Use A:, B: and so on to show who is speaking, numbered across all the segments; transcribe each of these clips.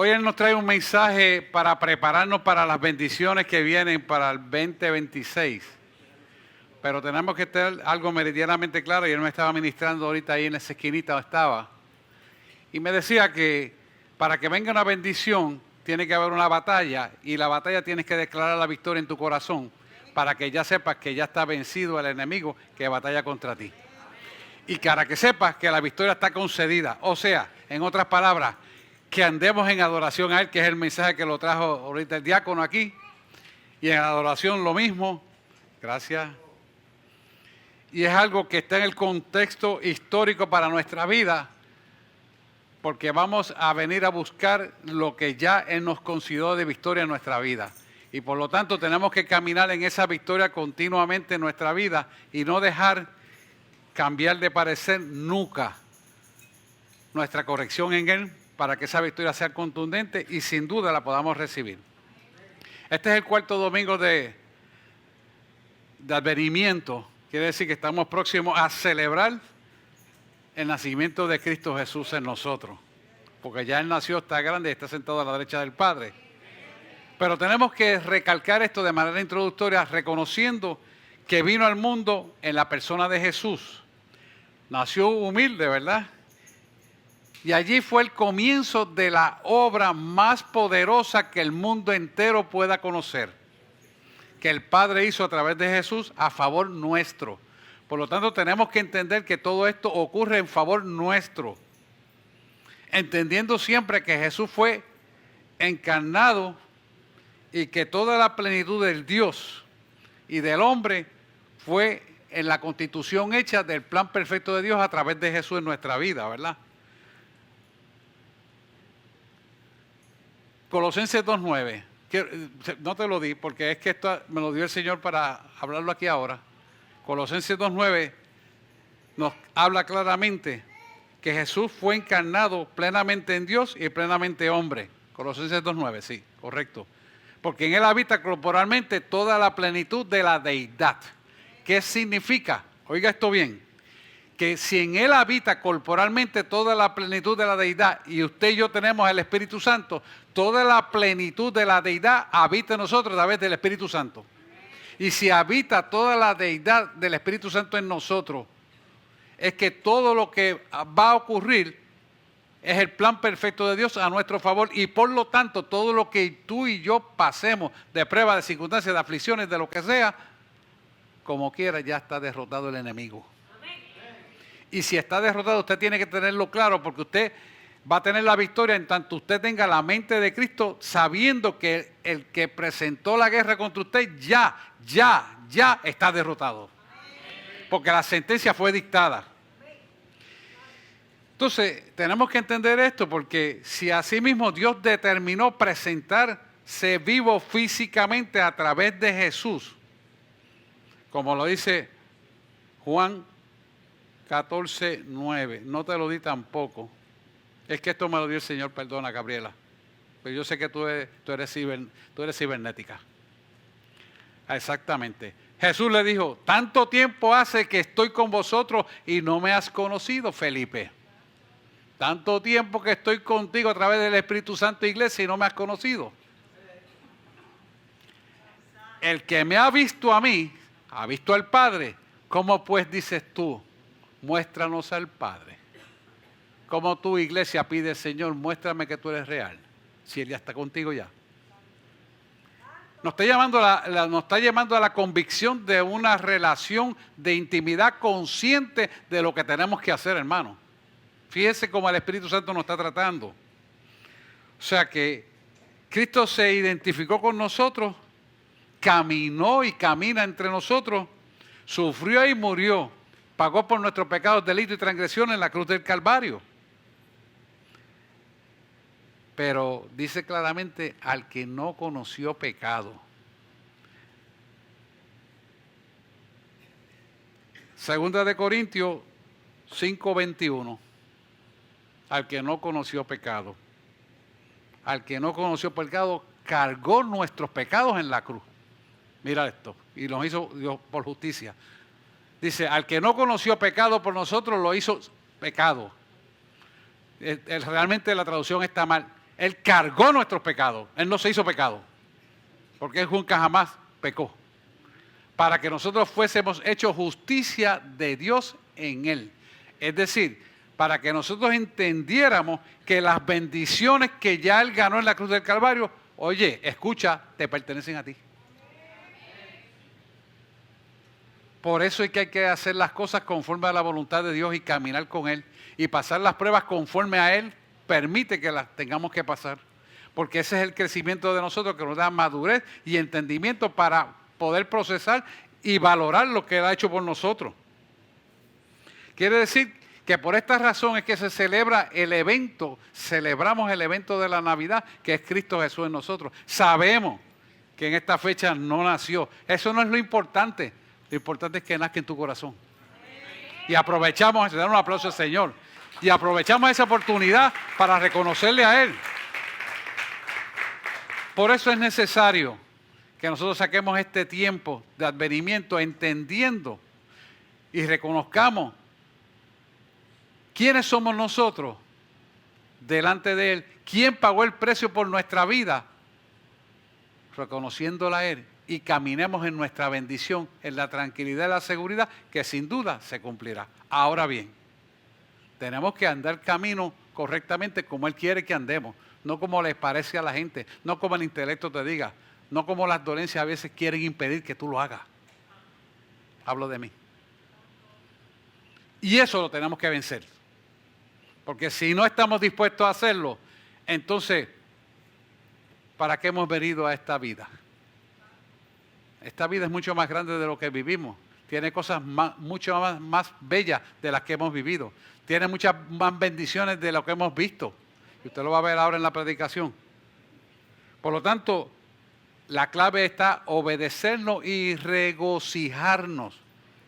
A: Hoy Él nos trae un mensaje para prepararnos para las bendiciones que vienen para el 2026. Pero tenemos que tener algo meridianamente claro, y Él me estaba ministrando ahorita ahí en esa esquinita donde estaba. Y me decía que para que venga una bendición tiene que haber una batalla, y la batalla tienes que declarar la victoria en tu corazón para que ya sepas que ya está vencido el enemigo que batalla contra ti. Y para que sepas que la victoria está concedida. O sea, en otras palabras, que andemos en adoración a Él, que es el mensaje que lo trajo ahorita el diácono aquí. Y en adoración lo mismo. Gracias. Y es algo que está en el contexto histórico para nuestra vida, porque vamos a venir a buscar lo que ya Él nos consideró de victoria en nuestra vida. Y por lo tanto tenemos que caminar en esa victoria continuamente en nuestra vida y no dejar cambiar de parecer nunca nuestra corrección en Él, para que esa victoria sea contundente y sin duda la podamos recibir. Este es el cuarto domingo de advenimiento. Quiere decir que estamos próximos a celebrar el nacimiento de Cristo Jesús en nosotros. Porque ya Él nació, está grande y está sentado a la derecha del Padre. Pero tenemos que recalcar esto de manera introductoria, reconociendo que vino al mundo en la persona de Jesús. Nació humilde, ¿verdad? Y allí fue el comienzo de la obra más poderosa que el mundo entero pueda conocer, que el Padre hizo a través de Jesús a favor nuestro. Por lo tanto, tenemos que entender que todo esto ocurre en favor nuestro, entendiendo siempre que Jesús fue encarnado y que toda la plenitud del Dios y del hombre fue en la constitución hecha del plan perfecto de Dios a través de Jesús en nuestra vida, ¿verdad? Colosenses 2:9. No te lo di porque es que esto me lo dio el Señor para hablarlo aquí ahora. Colosenses 2:9 nos habla claramente que Jesús fue encarnado plenamente en Dios y plenamente hombre. Colosenses 2:9, sí, correcto. Porque en Él habita corporalmente toda la plenitud de la deidad. ¿Qué significa? Oiga esto bien. Que si en Él habita corporalmente toda la plenitud de la deidad, y usted y yo tenemos el Espíritu Santo, toda la plenitud de la deidad habita en nosotros a través del Espíritu Santo. Y si habita toda la deidad del Espíritu Santo en nosotros, es que todo lo que va a ocurrir es el plan perfecto de Dios a nuestro favor, y por lo tanto todo lo que tú y yo pasemos de pruebas, de circunstancias, de aflicciones, de lo que sea, como quiera ya está derrotado el enemigo. Y si está derrotado, usted tiene que tenerlo claro, porque usted va a tener la victoria en tanto usted tenga la mente de Cristo, sabiendo que el que presentó la guerra contra usted ya está derrotado. Porque la sentencia fue dictada. Entonces, tenemos que entender esto, porque si así mismo Dios determinó presentarse vivo físicamente a través de Jesús, como lo dice Juan 14:9, no te lo di tampoco. Es que esto me lo dio el Señor, perdona, Gabriela. Pero yo sé que tú eres cibernética. Exactamente. Jesús le dijo, tanto tiempo hace que estoy con vosotros y no me has conocido, Felipe. Tanto tiempo que estoy contigo a través del Espíritu Santo, iglesia, y no me has conocido. El que me ha visto a mí, ha visto al Padre. ¿Cómo pues dices tú? Muéstranos al Padre. Como tu iglesia pide, Señor, muéstrame que tú eres real, si Él ya está contigo ya. Nos está llamando a la convicción de una relación de intimidad consciente de lo que tenemos que hacer, hermano. Fíjese cómo el Espíritu Santo nos está tratando. O sea que Cristo se identificó con nosotros, caminó y camina entre nosotros, sufrió y murió, pagó por nuestros pecados, delitos y transgresiones en la cruz del Calvario. Pero dice claramente, al que no conoció pecado. Segunda de Corintios 5:21. Al que no conoció pecado. Al que no conoció pecado, cargó nuestros pecados en la cruz. Mira esto, y nos hizo Dios por justicia. Dice, al que no conoció pecado por nosotros, lo hizo pecado. Realmente la traducción está mal. Él cargó nuestros pecados. Él no se hizo pecado, porque Él nunca jamás pecó. Para que nosotros fuésemos hechos justicia de Dios en Él. Es decir, para que nosotros entendiéramos que las bendiciones que ya Él ganó en la cruz del Calvario, oye, escucha, te pertenecen a ti. Por eso es que hay que hacer las cosas conforme a la voluntad de Dios y caminar con Él. Y pasar las pruebas conforme a Él permite que las tengamos que pasar. Porque ese es el crecimiento de nosotros, que nos da madurez y entendimiento para poder procesar y valorar lo que Él ha hecho por nosotros. Quiere decir que por esta razón es que se celebra el evento, celebramos el evento de la Navidad, que es Cristo Jesús en nosotros. Sabemos que en esta fecha no nació. Eso no es lo importante. Lo importante es que nazca en tu corazón. Y aprovechamos, le damos un aplauso al Señor, y aprovechamos esa oportunidad para reconocerle a Él. Por eso es necesario que nosotros saquemos este tiempo de advenimiento, entendiendo y reconozcamos quiénes somos nosotros delante de Él, quién pagó el precio por nuestra vida, reconociéndola a Él, y caminemos en nuestra bendición, en la tranquilidad y la seguridad que sin duda se cumplirá. Ahora bien, tenemos que andar camino correctamente como Él quiere que andemos, no como les parece a la gente, no como el intelecto te diga, no como las dolencias a veces quieren impedir que tú lo hagas. Hablo de mí. Y eso lo tenemos que vencer. Porque si no estamos dispuestos a hacerlo, entonces, ¿para qué hemos venido a esta vida? Esta vida es mucho más grande de lo que vivimos. Tiene cosas mucho más bellas de las que hemos vivido. Tiene muchas más bendiciones de lo que hemos visto. Y usted lo va a ver ahora en la predicación. Por lo tanto, la clave está obedecernos y regocijarnos.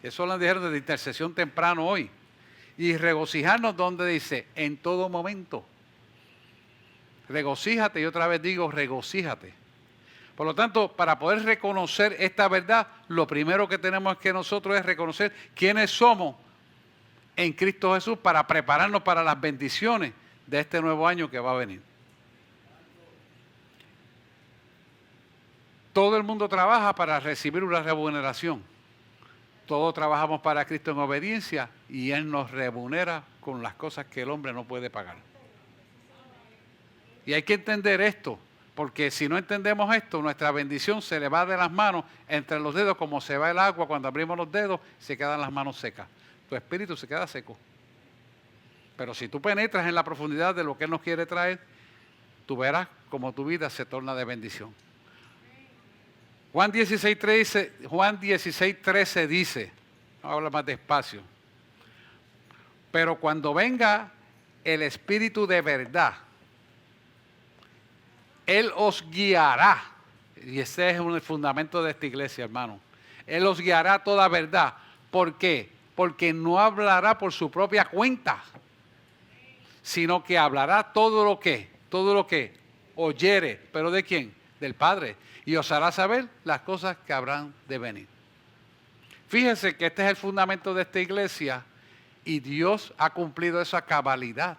A: Eso lo dijeron de intercesión temprano hoy. Y regocijarnos donde dice, en todo momento. Regocíjate, y otra vez digo, regocíjate. Por lo tanto, para poder reconocer esta verdad, lo primero que tenemos que nosotros es reconocer quiénes somos en Cristo Jesús para prepararnos para las bendiciones de este nuevo año que va a venir. Todo el mundo trabaja para recibir una remuneración. Todos trabajamos para Cristo en obediencia y Él nos remunera con las cosas que el hombre no puede pagar. Y hay que entender esto, porque si no entendemos esto, nuestra bendición se le va de las manos entre los dedos, como se va el agua cuando abrimos los dedos, se quedan las manos secas. Tu espíritu se queda seco. Pero si tú penetras en la profundidad de lo que Él nos quiere traer, tú verás como tu vida se torna de bendición. Juan 16:13 dice, vamos a hablar más despacio, pero cuando venga el Espíritu de verdad, Él os guiará, y ese es el fundamento de esta iglesia, hermano. Él os guiará a toda verdad. ¿Por qué? Porque no hablará por su propia cuenta, sino que hablará todo lo que oyere. ¿Pero de quién? Del Padre. Y os hará saber las cosas que habrán de venir. Fíjense que este es el fundamento de esta iglesia y Dios ha cumplido esa cabalidad.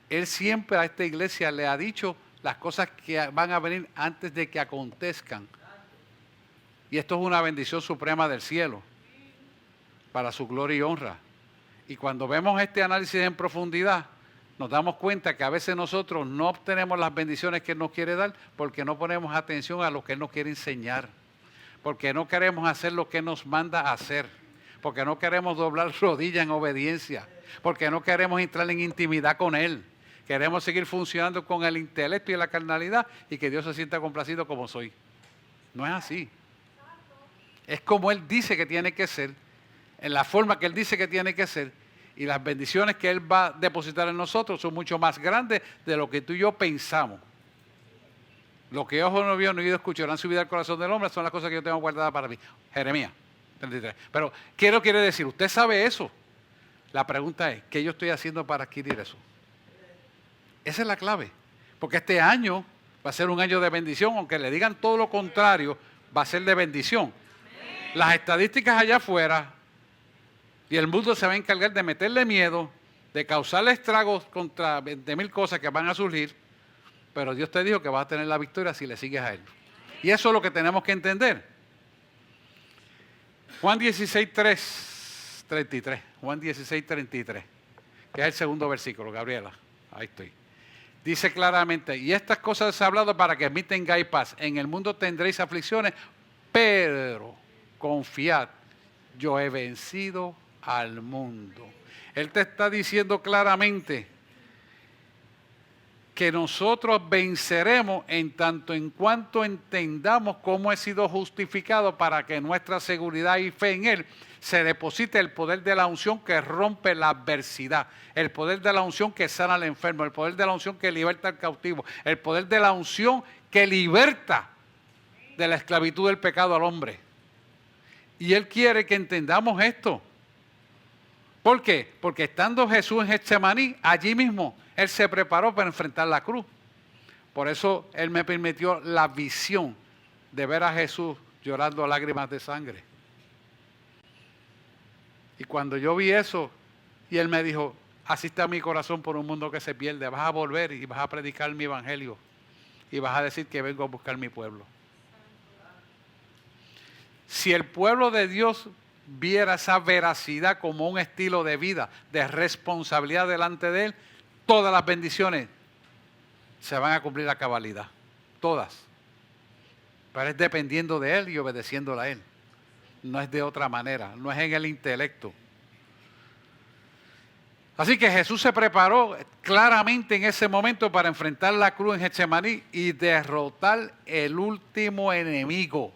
A: Él siempre a esta iglesia le ha dicho las cosas que van a venir antes de que acontezcan. Y esto es una bendición suprema del cielo para su gloria y honra. Y cuando vemos este análisis en profundidad, nos damos cuenta que a veces nosotros no obtenemos las bendiciones que Él nos quiere dar porque no ponemos atención a lo que Él nos quiere enseñar, porque no queremos hacer lo que Él nos manda a hacer, porque no queremos doblar rodillas en obediencia, porque no queremos entrar en intimidad con Él. Queremos seguir funcionando con el intelecto y la carnalidad y que Dios se sienta complacido como soy. No es así. Es como Él dice que tiene que ser, en la forma que Él dice que tiene que ser, y las bendiciones que Él va a depositar en nosotros son mucho más grandes de lo que tú y yo pensamos. Lo que ojo no vio, ni oído escuchó, no han subido al corazón del hombre, son las cosas que yo tengo guardadas para mí. Jeremías 33. Pero, ¿qué lo quiere decir? Usted sabe eso. La pregunta es, ¿qué yo estoy haciendo para adquirir eso? Esa es la clave. Porque este año va a ser un año de bendición, aunque le digan todo lo contrario, va a ser de bendición. Las estadísticas allá afuera, y el mundo se va a encargar de meterle miedo, de causarle estragos contra 20,000 cosas que van a surgir, Pero Dios te dijo que vas a tener la victoria si le sigues a Él. Y eso es lo que tenemos que entender. Juan 16, 33. Juan 16, 33. Que es el segundo versículo, Gabriela. Ahí estoy. Dice claramente, y estas cosas he hablado para que en mí tengáis paz. En el mundo tendréis aflicciones, pero confiad, yo he vencido al mundo. Él te está diciendo claramente que nosotros venceremos en tanto en cuanto entendamos cómo he sido justificado, para que nuestra seguridad y fe en Él se deposite el poder de la unción que rompe la adversidad, el poder de la unción que sana al enfermo, el poder de la unción que liberta al cautivo, el poder de la unción que liberta de la esclavitud del pecado al hombre. Y Él quiere que entendamos esto. ¿Por qué? Porque estando Jesús en Getsemaní, allí mismo Él se preparó para enfrentar la cruz. Por eso Él me permitió la visión de ver a Jesús llorando lágrimas de sangre. Y cuando yo vi eso, y Él me dijo, así está mi corazón por un mundo que se pierde, vas a volver y vas a predicar mi evangelio y vas a decir que vengo a buscar mi pueblo. Si el pueblo de Dios viera esa veracidad como un estilo de vida, de responsabilidad delante de Él, todas las bendiciones se van a cumplir a cabalidad, todas. Pero es dependiendo de Él y obedeciéndole a Él. No es de otra manera, no es en el intelecto. Así que Jesús se preparó claramente en ese momento para enfrentar la cruz en Getsemaní y derrotar el último enemigo.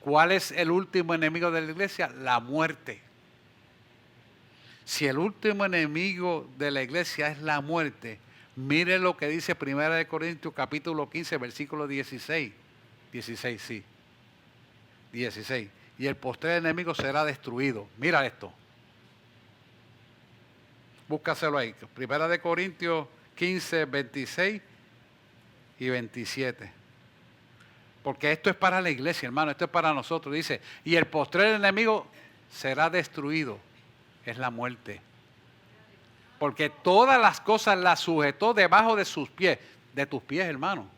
A: ¿Cuál es el último enemigo de la iglesia? La muerte. Si el último enemigo de la iglesia es la muerte, mire lo que dice 1 Corintios capítulo 15, versículo 16. 16, sí. 16. Y el postrer enemigo será destruido. Mira esto. Búscaselo ahí. 1 Corintios 15, 26 y 27. Porque esto es para la iglesia, hermano. Esto es para nosotros. Dice, y el postrer enemigo será destruido. Es la muerte. Porque todas las cosas las sujetó debajo de sus pies. De tus pies, hermano.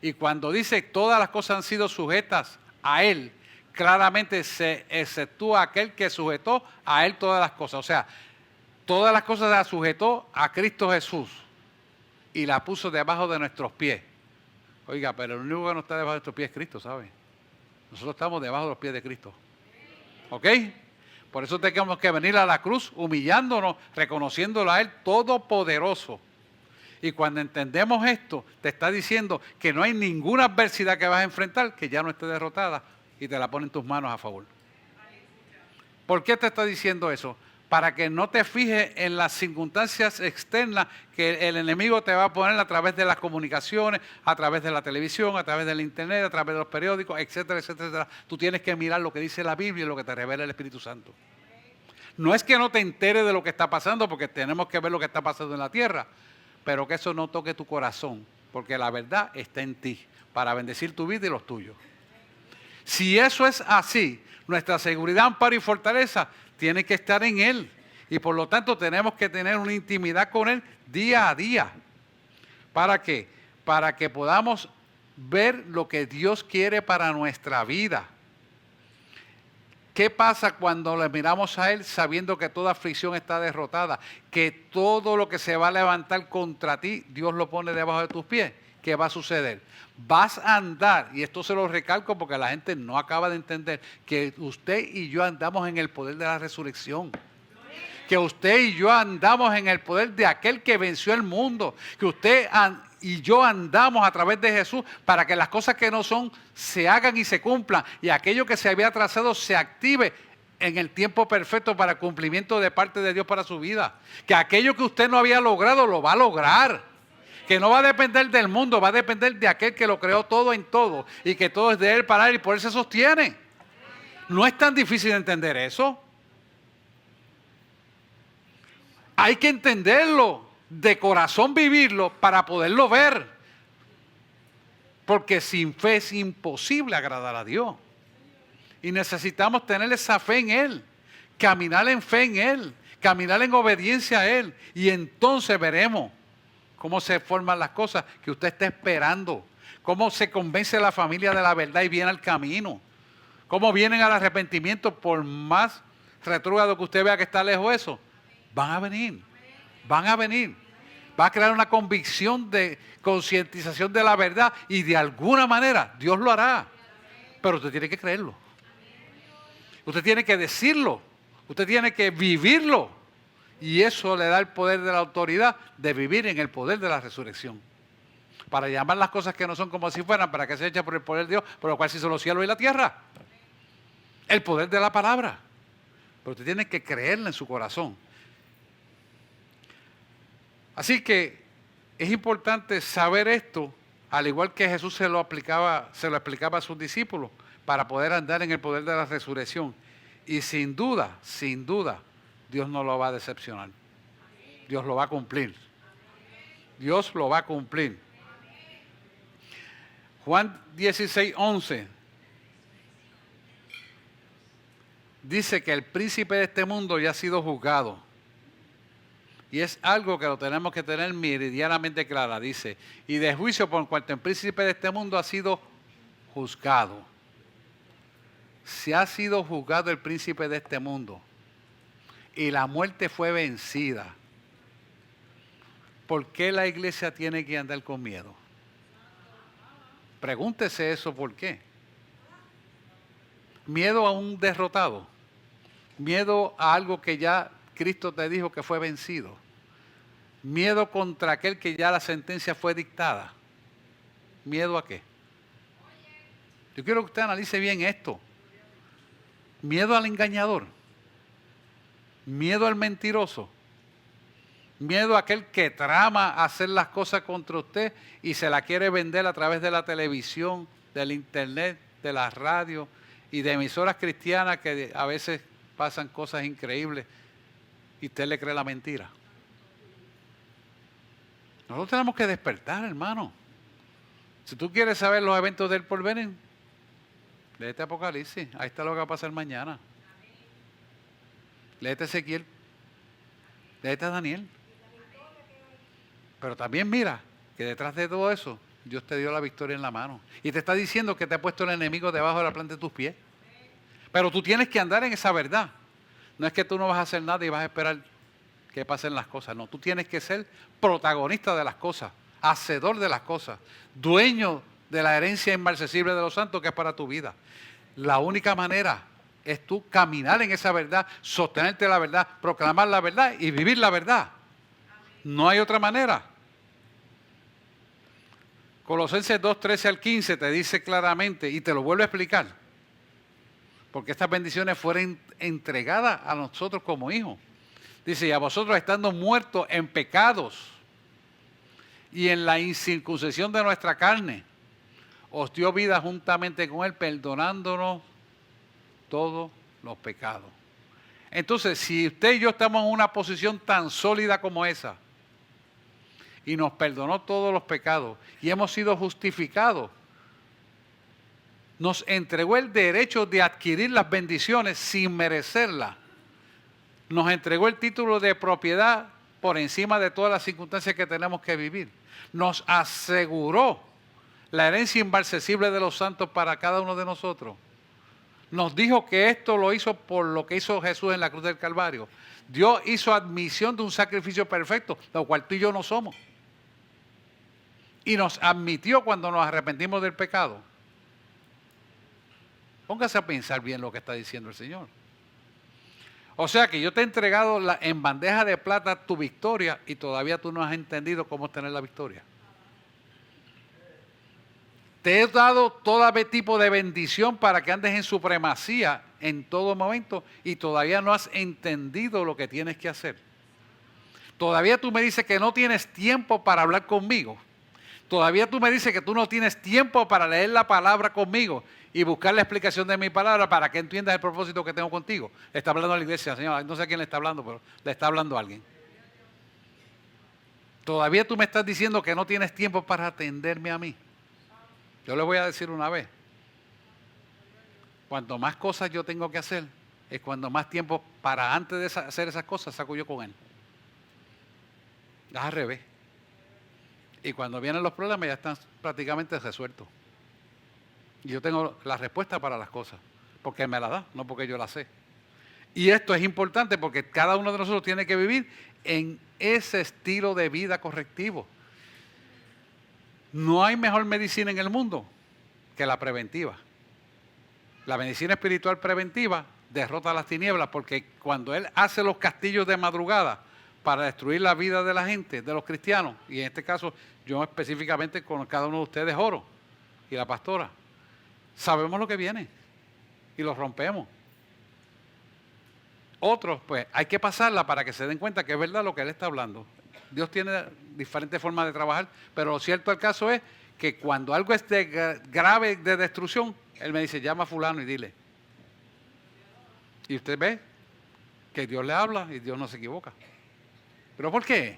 A: Y cuando dice todas las cosas han sido sujetas a Él, claramente se exceptúa aquel que sujetó a Él todas las cosas. O sea, todas las cosas las sujetó a Cristo Jesús y la puso debajo de nuestros pies. Oiga, pero el único que no está debajo de nuestros pies es Cristo, ¿sabe? Nosotros estamos debajo de los pies de Cristo. ¿Ok? Por eso tenemos que venir a la cruz humillándonos, reconociéndolo a Él todopoderoso. Y cuando entendemos esto, te está diciendo que no hay ninguna adversidad que vas a enfrentar que ya no esté derrotada y te la pone en tus manos a favor. ¿Por qué te está diciendo eso? Para que no te fijes en las circunstancias externas que el enemigo te va a poner a través de las comunicaciones, a través de la televisión, a través del internet, a través de los periódicos, etcétera, etcétera, etcétera. Tú tienes que mirar lo que dice la Biblia y lo que te revela el Espíritu Santo. No es que no te enteres de lo que está pasando, porque tenemos que ver lo que está pasando en la tierra, pero que eso no toque tu corazón, porque la verdad está en ti, para bendecir tu vida y los tuyos. Si eso es así, nuestra seguridad, amparo y fortaleza tiene que estar en Él. Y por lo tanto tenemos que tener una intimidad con Él día a día. ¿Para qué? Para que podamos ver lo que Dios quiere para nuestra vida. ¿Qué pasa cuando le miramos a Él sabiendo que toda aflicción está derrotada? Que todo lo que se va a levantar contra ti, Dios lo pone debajo de tus pies. ¿Qué va a suceder? Vas a andar, y esto se lo recalco porque la gente no acaba de entender, que usted y yo andamos en el poder de la resurrección. Que usted y yo andamos en el poder de aquel que venció el mundo. Que usted y yo andamos a través de Jesús para que las cosas que no son se hagan y se cumplan. Y aquello que se había trazado se active en el tiempo perfecto para cumplimiento de parte de Dios para su vida. Que aquello que usted no había logrado lo va a lograr. Que no va a depender del mundo, va a depender de aquel que lo creó todo en todo y que todo es de Él, para Él, y por Él se sostiene. No es tan difícil entender eso. Hay que entenderlo, de corazón vivirlo para poderlo ver. Porque sin fe es imposible agradar a Dios. Y necesitamos tener esa fe en Él, caminar en fe en Él, caminar en obediencia a Él. Y entonces veremos cómo se forman las cosas que usted está esperando, cómo se convence la familia de la verdad y viene al camino, cómo vienen al arrepentimiento por más retrógrado que usted vea que está lejos de eso. Van a venir, van a venir. Va a crear una convicción de concientización de la verdad y de alguna manera Dios lo hará. Pero usted tiene que creerlo. Usted tiene que decirlo. Usted tiene que vivirlo. Y eso le da el poder de la autoridad de vivir en el poder de la resurrección. Para llamar las cosas que no son como si fueran, para que se echen por el poder de Dios, por lo cual se hizo los cielos y la tierra. El poder de la palabra. Pero usted tiene que creerla en su corazón. Así que es importante saber esto, al igual que Jesús se lo explicaba a sus discípulos, para poder andar en el poder de la resurrección. Y sin duda, Dios no lo va a decepcionar. Dios lo va a cumplir. Dios lo va a cumplir. Juan 16:11 dice que el príncipe de este mundo ya ha sido juzgado. Y es algo que lo tenemos que tener meridianamente clara. Dice, y de juicio por cuanto el príncipe de este mundo ha sido juzgado. Se ha sido juzgado el príncipe de este mundo. Y la muerte fue vencida. ¿Por qué la iglesia tiene que andar con miedo? Pregúntese eso, ¿por qué? Miedo a un derrotado. Miedo a algo que ya Cristo te dijo que fue vencido. Miedo contra aquel que ya la sentencia fue dictada. ¿Miedo a qué? Yo quiero que usted analice bien esto. Miedo al engañador. Miedo al mentiroso. Miedo a aquel que trama hacer las cosas contra usted y se la quiere vender a través de la televisión, del internet, de la radio y de emisoras cristianas que a veces pasan cosas increíbles y usted le cree la mentira. Nosotros tenemos que despertar, hermano. Si tú quieres saber los eventos del porvenir, léete Apocalipsis. Ahí está lo que va a pasar mañana. Léete Ezequiel. Léete Daniel. Pero también mira que detrás de todo eso, Dios te dio la victoria en la mano. Y te está diciendo que te ha puesto el enemigo debajo de la planta de tus pies. Pero tú tienes que andar en esa verdad. No es que tú no vas a hacer nada y vas a esperar que pasen las cosas. No, tú tienes que ser protagonista de las cosas, hacedor de las cosas, dueño de la herencia inmarcesible de los santos que es para tu vida. La única manera es tú caminar en esa verdad, sostenerte la verdad, proclamar la verdad y vivir la verdad. No hay otra manera. Colosenses 2:13 al 15 te dice claramente, y te lo vuelvo a explicar, porque estas bendiciones fueron entregadas a nosotros como hijos. Dice, y a vosotros estando muertos en pecados y en la incircuncisión de nuestra carne, os dio vida juntamente con Él, perdonándonos todos los pecados. Entonces, si usted y yo estamos en una posición tan sólida como esa, y nos perdonó todos los pecados, y hemos sido justificados, nos entregó el derecho de adquirir las bendiciones sin merecerlas. Nos entregó el título de propiedad por encima de todas las circunstancias que tenemos que vivir. Nos aseguró la herencia inmarcesible de los santos para cada uno de nosotros. Nos dijo que esto lo hizo por lo que hizo Jesús en la cruz del Calvario. Dios hizo admisión de un sacrificio perfecto, lo cual tú y yo no somos. Y nos admitió cuando nos arrepentimos del pecado. Póngase a pensar bien lo que está diciendo el Señor. O sea que yo te he entregado en bandeja de plata tu victoria y todavía tú no has entendido cómo tener la victoria. Te he dado todo tipo de bendición para que andes en supremacía en todo momento y todavía no has entendido lo que tienes que hacer. Todavía tú me dices que no tienes tiempo para hablar conmigo. Todavía tú me dices que tú no tienes tiempo para leer la palabra conmigo y buscar la explicación de mi palabra para que entiendas el propósito que tengo contigo. Le está hablando a la iglesia, Señor. No sé a quién le está hablando, pero le está hablando a alguien. Todavía tú me estás diciendo que no tienes tiempo para atenderme a mí. Yo le voy a decir una vez. Cuanto más cosas yo tengo que hacer, es cuando más tiempo para antes de hacer esas cosas saco yo con Él. Es al revés. Y cuando vienen los problemas ya están prácticamente resueltos. Y yo tengo la respuesta para las cosas, porque Él me la da, no porque yo la sé. Y esto es importante porque cada uno de nosotros tiene que vivir en ese estilo de vida correctivo. No hay mejor medicina en el mundo que la preventiva. La medicina espiritual preventiva derrota las tinieblas porque cuando Él hace los castillos de madrugada para destruir la vida de la gente, de los cristianos, y en este caso yo específicamente con cada uno de ustedes oro, y la pastora, sabemos lo que viene y lo rompemos. Otros, pues hay que pasarla para que se den cuenta que es verdad lo que Él está hablando. Dios tiene diferentes formas de trabajar, pero lo cierto del caso es que cuando algo es grave de destrucción, Él me dice, llama a fulano y dile. Y usted ve que Dios le habla y Dios no se equivoca. ¿Pero por qué?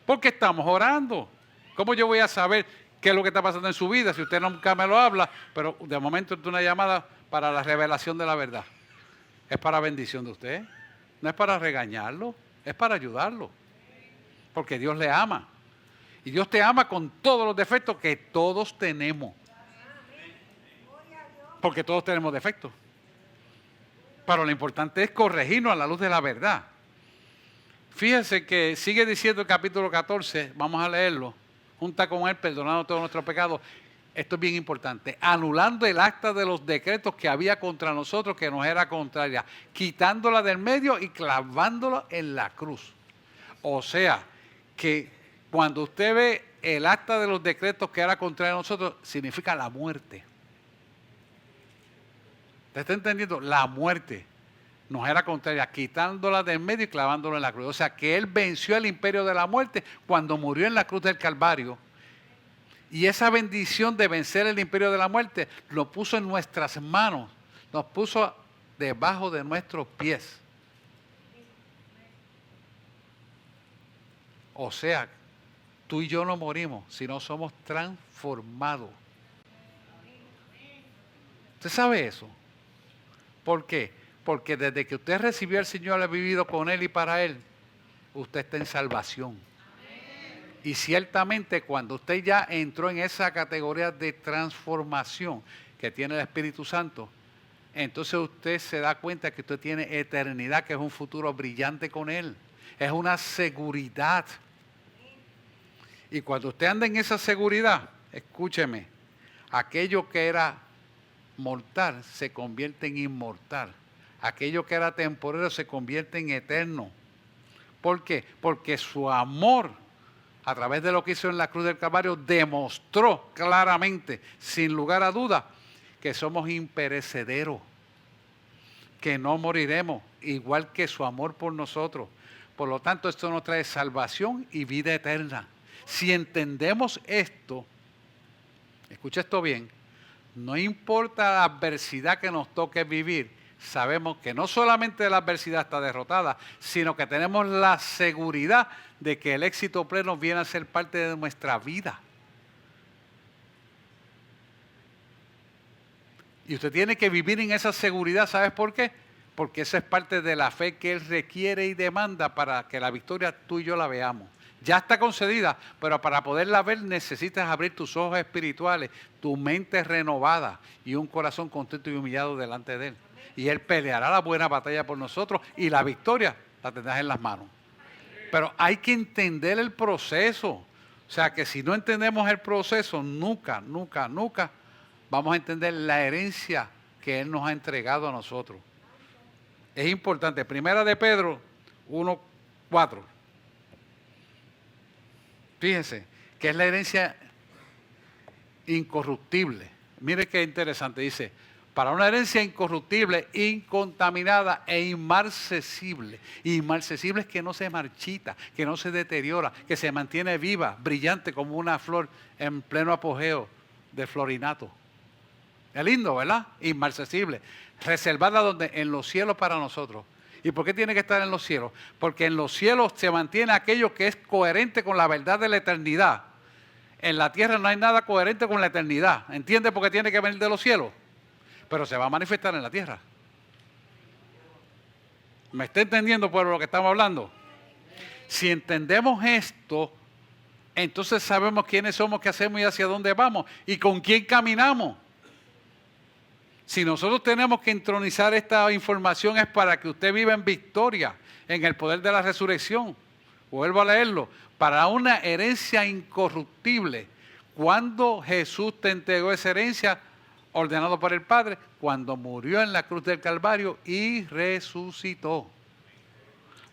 A: Porque estamos orando. ¿Cómo yo voy a saber qué es lo que está pasando en su vida si usted nunca me lo habla? Pero de momento es una llamada para la revelación de la verdad. Es para bendición de usted. No es para regañarlo, es para ayudarlo. Porque Dios le ama. Y Dios te ama con todos los defectos que todos tenemos. Porque todos tenemos defectos. Pero lo importante es corregirnos a la luz de la verdad. Fíjense que sigue diciendo el capítulo 14, vamos a leerlo. Junta con Él, perdonando todos nuestros pecados. Esto es bien importante. Anulando el acta de los decretos que había contra nosotros, que nos era contraria. Quitándola del medio y clavándola en la cruz. O sea, que cuando usted ve el acta de los decretos que era contraria a nosotros, significa la muerte. ¿Usted está entendiendo? La muerte nos era contraria, quitándola del medio y clavándola en la cruz. O sea, que Él venció el imperio de la muerte cuando murió en la cruz del Calvario. Y esa bendición de vencer el imperio de la muerte lo puso en nuestras manos, nos puso debajo de nuestros pies. O sea, tú y yo no morimos, sino somos transformados. ¿Usted sabe eso? ¿Por qué? Porque desde que usted recibió al Señor, ha vivido con Él y para Él, usted está en salvación. Y ciertamente cuando usted ya entró en esa categoría de transformación que tiene el Espíritu Santo, entonces usted se da cuenta que usted tiene eternidad, que es un futuro brillante con Él. Es una seguridad. Y cuando usted anda en esa seguridad, escúcheme, aquello que era mortal se convierte en inmortal. Aquello que era temporero se convierte en eterno. ¿Por qué? Porque su amor, a través de lo que hizo en la cruz del Calvario, demostró claramente, sin lugar a duda, que somos imperecederos, que no moriremos, igual que su amor por nosotros. Por lo tanto, esto nos trae salvación y vida eterna. Si entendemos esto, escucha esto bien, no importa la adversidad que nos toque vivir, sabemos que no solamente la adversidad está derrotada, sino que tenemos la seguridad de que el éxito pleno viene a ser parte de nuestra vida. Y usted tiene que vivir en esa seguridad, ¿sabes por qué? Porque esa es parte de la fe que Él requiere y demanda para que la victoria tú y yo la veamos. Ya está concedida, pero para poderla ver necesitas abrir tus ojos espirituales, tu mente renovada y un corazón contento y humillado delante de Él. Y Él peleará la buena batalla por nosotros y la victoria la tendrás en las manos. Pero hay que entender el proceso. O sea que si no entendemos el proceso, nunca vamos a entender la herencia que Él nos ha entregado a nosotros. Es importante. Primera de Pedro 1:4. Fíjense que es la herencia incorruptible. Mire qué interesante. Dice, para una herencia incorruptible, incontaminada e inmarcesible. Inmarcesible es que no se marchita, que no se deteriora, que se mantiene viva, brillante como una flor en pleno apogeo de florinato. Es lindo, ¿verdad? Inmarcesible. Reservada donde, en los cielos para nosotros. ¿Y por qué tiene que estar en los cielos? Porque en los cielos se mantiene aquello que es coherente con la verdad de la eternidad. En la tierra no hay nada coherente con la eternidad. ¿Entiende por qué tiene que venir de los cielos? Pero se va a manifestar en la tierra. ¿Me está entendiendo, pueblo, lo que estamos hablando? Si entendemos esto, entonces sabemos quiénes somos, qué hacemos y hacia dónde vamos y con quién caminamos. Si nosotros tenemos que entronizar esta información es para que usted viva en victoria, en el poder de la resurrección. Vuelvo a leerlo. Para una herencia incorruptible. ¿Cuándo Jesús te entregó esa herencia? Ordenado por el Padre, cuando murió en la cruz del Calvario y resucitó.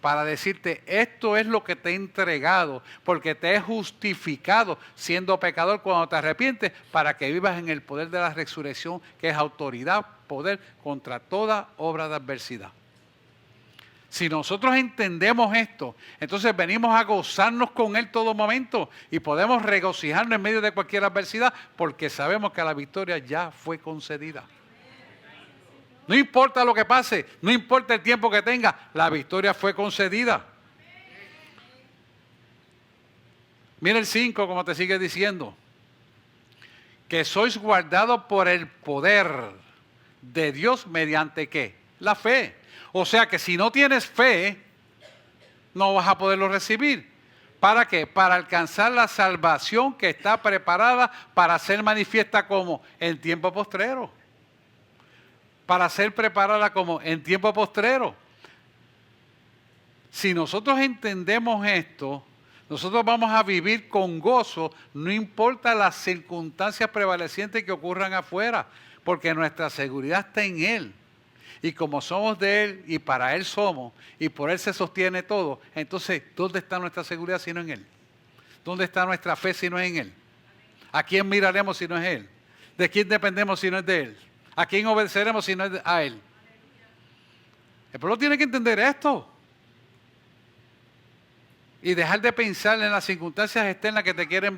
A: Para decirte, esto es lo que te he entregado, porque te he justificado siendo pecador cuando te arrepientes, para que vivas en el poder de la resurrección, que es autoridad, poder contra toda obra de adversidad. Si nosotros entendemos esto, entonces venimos a gozarnos con Él todo momento y podemos regocijarnos en medio de cualquier adversidad, porque sabemos que la victoria ya fue concedida. No importa lo que pase, no importa el tiempo que tenga, la victoria fue concedida. Mira el 5 como te sigue diciendo. Que sois guardados por el poder de Dios mediante ¿qué? La fe. O sea que si no tienes fe, no vas a poderlo recibir. ¿Para qué? Para alcanzar la salvación que está preparada para ser manifiesta como en tiempo postrero. Para ser preparada como en tiempo postrero. Si nosotros entendemos esto, nosotros vamos a vivir con gozo, no importa las circunstancias prevalecientes que ocurran afuera, porque nuestra seguridad está en Él. Y como somos de Él y para Él somos, y por Él se sostiene todo, entonces, ¿dónde está nuestra seguridad si no en Él? ¿Dónde está nuestra fe si no es en Él? ¿A quién miraremos si no es Él? ¿De quién dependemos si no es de Él? ¿A quién obedeceremos si no es a Él? El pueblo tiene que entender esto. Y dejar de pensar en las circunstancias externas que te quieren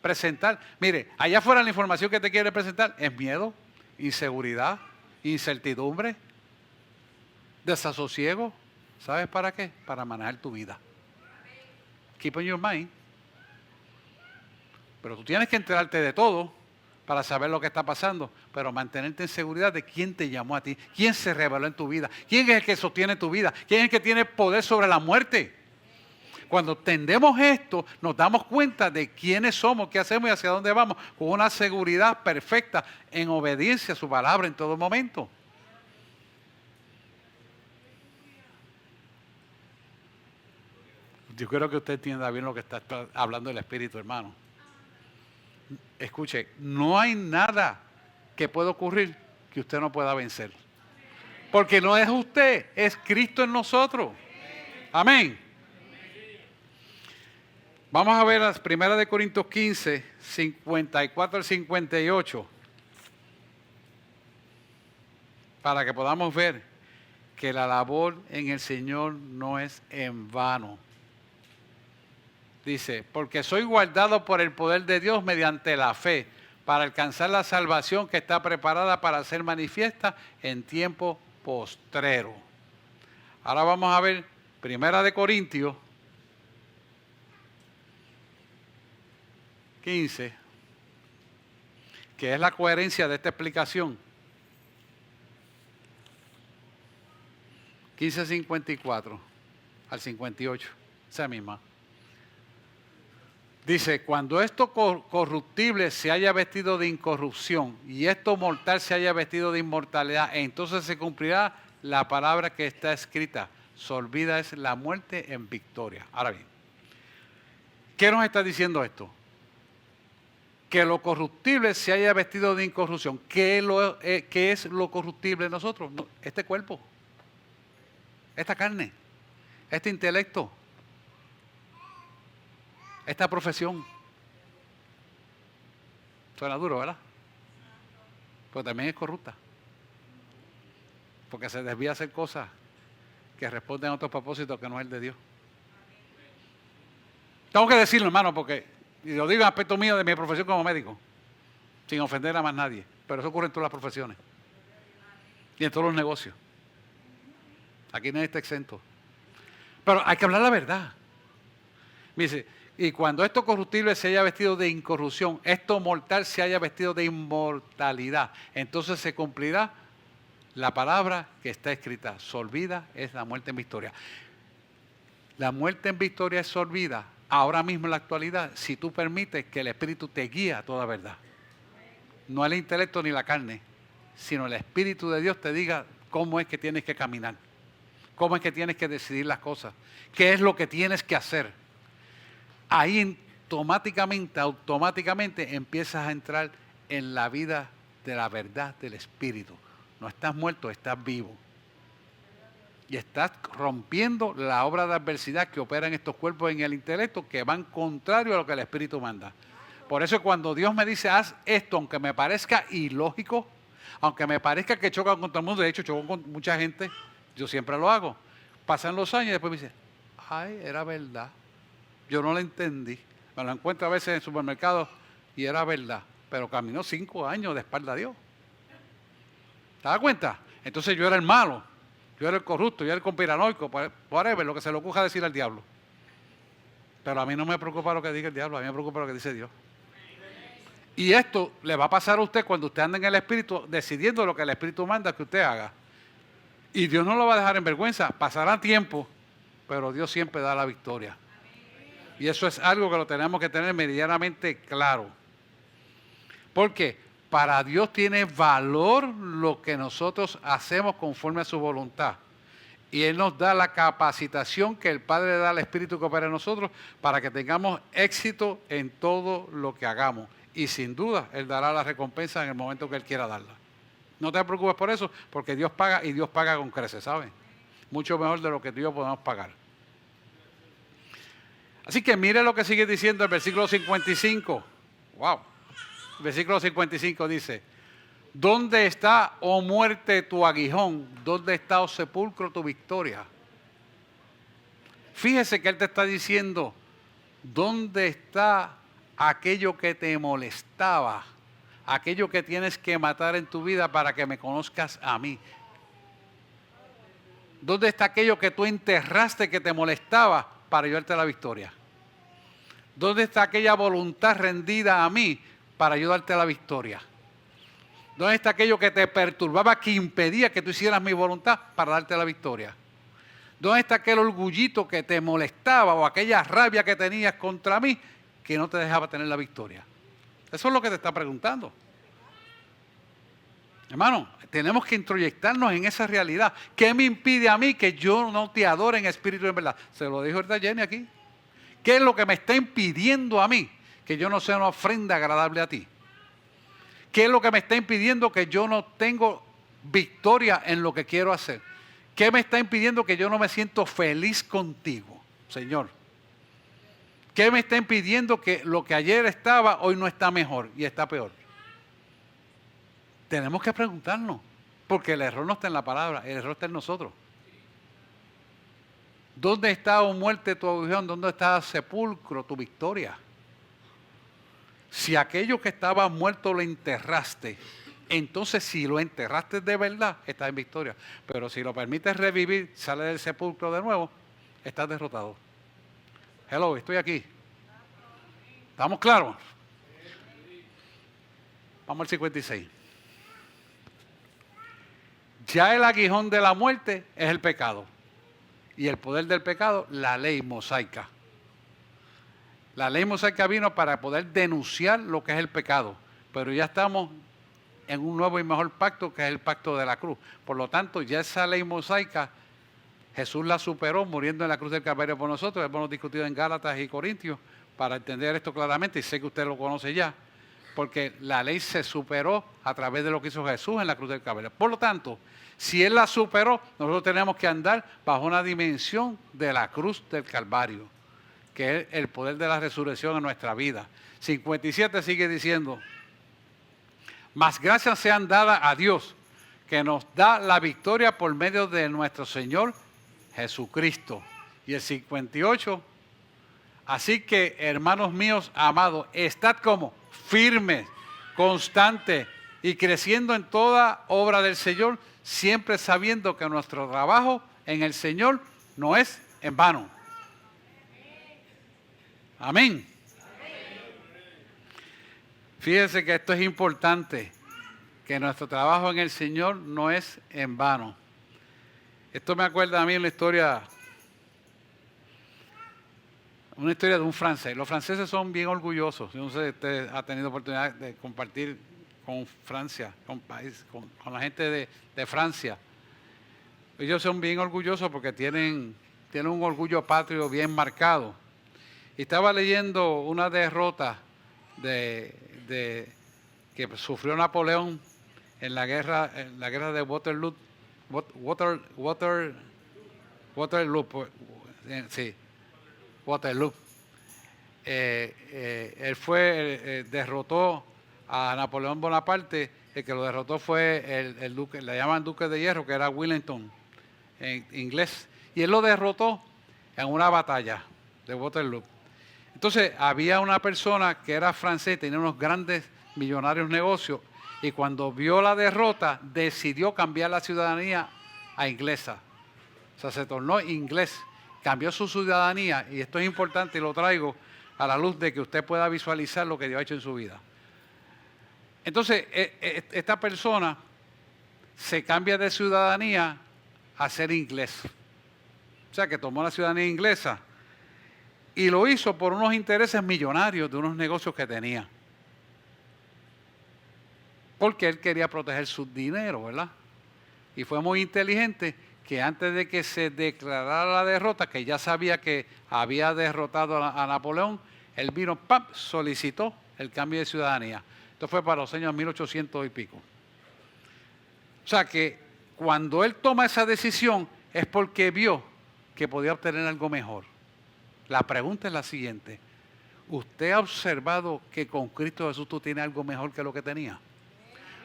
A: presentar. Mire, allá afuera la información que te quiere presentar es miedo, inseguridad, incertidumbre, desasosiego. ¿Sabes para qué? Para manejar tu vida. Keep on your mind. Pero tú tienes que enterarte de todo para saber lo que está pasando, pero mantenerte en seguridad de quién te llamó a ti, quién se reveló en tu vida, quién es el que sostiene tu vida, quién es el que tiene poder sobre la muerte. Cuando entendemos esto, nos damos cuenta de quiénes somos, qué hacemos y hacia dónde vamos, con una seguridad perfecta en obediencia a su palabra en todo momento. Yo creo que usted entienda bien lo que está hablando el Espíritu, hermano. Escuche, no hay nada que pueda ocurrir que usted no pueda vencer. Porque no es usted, es Cristo en nosotros. Amén. Vamos a ver las 1 Corintios 15, 54 al 58. Para que podamos ver que la labor en el Señor no es en vano. Dice, porque soy guardado por el poder de Dios mediante la fe, para alcanzar la salvación que está preparada para ser manifiesta en tiempo postrero. Ahora vamos a ver 1 Corintios 15, que es la coherencia de esta explicación. 15:54 al 58, esa misma. Dice, cuando esto corruptible se haya vestido de incorrupción y esto mortal se haya vestido de inmortalidad, entonces se cumplirá la palabra que está escrita. Sorbida es la muerte en victoria. Ahora bien, ¿qué nos está diciendo esto? Que lo corruptible se haya vestido de incorrupción. ¿Qué es lo corruptible en nosotros? No, este cuerpo, esta carne, este intelecto, esta profesión. Suena duro, ¿verdad? Pero también es corrupta. Porque se desvía a hacer cosas que responden a otros propósitos que no es el de Dios. Tengo que decirlo, hermano, porque y lo digo en aspecto mío de mi profesión como médico, sin ofender a más nadie. Pero eso ocurre en todas las profesiones. Y en todos los negocios. Aquí nadie está exento. Pero hay que hablar la verdad. Me dice, y cuando esto corruptible se haya vestido de incorrupción, esto mortal se haya vestido de inmortalidad, entonces se cumplirá la palabra que está escrita. Sorbida es la muerte en victoria. La muerte en victoria es sorbida ahora mismo en la actualidad, si tú permites que el Espíritu te guíe a toda verdad. No el intelecto ni la carne, sino el Espíritu de Dios te diga cómo es que tienes que caminar, cómo es que tienes que decidir las cosas, qué es lo que tienes que hacer. Ahí automáticamente empiezas a entrar en la vida de la verdad del Espíritu. No estás muerto, estás vivo. Y estás rompiendo la obra de adversidad que opera en estos cuerpos en el intelecto, que van contrario a lo que el Espíritu manda. Por eso cuando Dios me dice, haz esto, aunque me parezca ilógico, aunque me parezca que choca con todo el mundo, de hecho choco con mucha gente, yo siempre lo hago. Pasan los años y después me dice, ay, era verdad. Yo no lo entendí. Me lo encuentro a veces en supermercados y era verdad. Pero caminó 5 años de espalda a Dios. ¿Te das cuenta? Entonces yo era el malo, yo era el corrupto, yo era el conspiranoico, whatever, lo que se le ocurra decir al diablo. Pero a mí no me preocupa lo que diga el diablo, a mí me preocupa lo que dice Dios. Y esto le va a pasar a usted cuando usted anda en el Espíritu, decidiendo lo que el Espíritu manda que usted haga. Y Dios no lo va a dejar en vergüenza. Pasará tiempo, pero Dios siempre da la victoria. Y eso es algo que lo tenemos que tener meridianamente claro. Porque para Dios tiene valor lo que nosotros hacemos conforme a su voluntad. Y Él nos da la capacitación que el Padre da al Espíritu que opera en nosotros para que tengamos éxito en todo lo que hagamos. Y sin duda, Él dará la recompensa en el momento que Él quiera darla. No te preocupes por eso, porque Dios paga y Dios paga con creces, ¿sabes? Mucho mejor de lo que tú y yo podemos pagar. Así que mire lo que sigue diciendo el versículo 55. ¡Wow! El versículo 55 dice, ¿dónde está, oh muerte, tu aguijón? ¿Dónde está, oh sepulcro, tu victoria? Fíjese que Él te está diciendo, ¿dónde está aquello que te molestaba? Aquello que tienes que matar en tu vida para que me conozcas a mí. ¿Dónde está aquello que tú enterraste que te molestaba para ayudarte a la victoria? ¿Dónde está aquella voluntad rendida a mí para ayudarte a la victoria? ¿Dónde está aquello que te perturbaba, que impedía que tú hicieras mi voluntad para darte la victoria? ¿Dónde está aquel orgullito que te molestaba o aquella rabia que tenías contra mí que no te dejaba tener la victoria? Eso es lo que te está preguntando. Hermano, tenemos que introyectarnos en esa realidad. ¿Qué me impide a mí que yo no te adore en espíritu y en verdad? Se lo dijo ahorita Jenny aquí. ¿Qué es lo que me está impidiendo a mí que yo no sea una ofrenda agradable a ti? ¿Qué es lo que me está impidiendo que yo no tengo victoria en lo que quiero hacer? ¿Qué me está impidiendo que yo no me siento feliz contigo, Señor? ¿Qué me está impidiendo que lo que ayer estaba, hoy no está mejor y está peor? Tenemos que preguntarnos, porque el error no está en la palabra, el error está en nosotros. ¿Dónde está, oh muerte, tu aguijón? ¿Dónde está, sepulcro, tu victoria? Si aquello que estaba muerto lo enterraste, entonces si lo enterraste de verdad, estás en victoria. Pero si lo permites revivir, sale del sepulcro de nuevo, estás derrotado. Hello, estoy aquí. ¿Estamos claros? Vamos al 56. Ya el aguijón de la muerte es el pecado. Y el poder del pecado, la ley mosaica. La ley mosaica vino para poder denunciar lo que es el pecado. Pero ya estamos en un nuevo y mejor pacto, que es el pacto de la cruz. Por lo tanto, ya esa ley mosaica, Jesús la superó muriendo en la cruz del Calvario por nosotros. Hemos discutido en Gálatas y Corintios para entender esto claramente, y sé que usted lo conoce ya, porque la ley se superó a través de lo que hizo Jesús en la cruz del Calvario. Por lo tanto, si Él la superó, nosotros tenemos que andar bajo una dimensión de la cruz del Calvario, que es el poder de la resurrección en nuestra vida. 57 sigue diciendo, mas gracias sean dadas a Dios, que nos da la victoria por medio de nuestro Señor Jesucristo. Y el 58, así que, hermanos míos amados, estad como firmes, constantes y creciendo en toda obra del Señor, siempre sabiendo que nuestro trabajo en el Señor no es en vano. Amén. Fíjense que esto es importante, que nuestro trabajo en el Señor no es en vano. Esto me acuerda a mí en la historia, Una historia de un francés. Los franceses son bien orgullosos. Yo no sé si usted ha tenido oportunidad de compartir con Francia, con la gente de Francia. Ellos son bien orgullosos porque tienen un orgullo patrio bien marcado. Y estaba leyendo una derrota que sufrió Napoleón en la guerra de Waterloo. Waterloo, sí, Waterloo. Él derrotó a Napoleón Bonaparte. El que lo derrotó fue el duque, le llaman duque de hierro, que era Wellington en inglés. Y él lo derrotó en una batalla de Waterloo. Entonces había una persona que era francés, tenía unos grandes millonarios negocios, y cuando vio la derrota decidió cambiar la ciudadanía a inglesa. O sea, se tornó inglés, cambió su ciudadanía, y esto es importante y lo traigo a la luz de que usted pueda visualizar lo que Dios ha hecho en su vida. Entonces, esta persona se cambia de ciudadanía a ser inglés. O sea, que tomó la ciudadanía inglesa y lo hizo por unos intereses millonarios de unos negocios que tenía. Porque él quería proteger su dinero, ¿verdad? Y fue muy inteligente que antes de que se declarara la derrota, que ya sabía que había derrotado a Napoleón, él vino, ¡pam!, solicitó el cambio de ciudadanía. Esto fue para los años 1800 y pico. O sea que cuando él toma esa decisión es porque vio que podía obtener algo mejor. La pregunta es la siguiente: ¿usted ha observado que con Cristo Jesús tú tienes algo mejor que lo que tenía?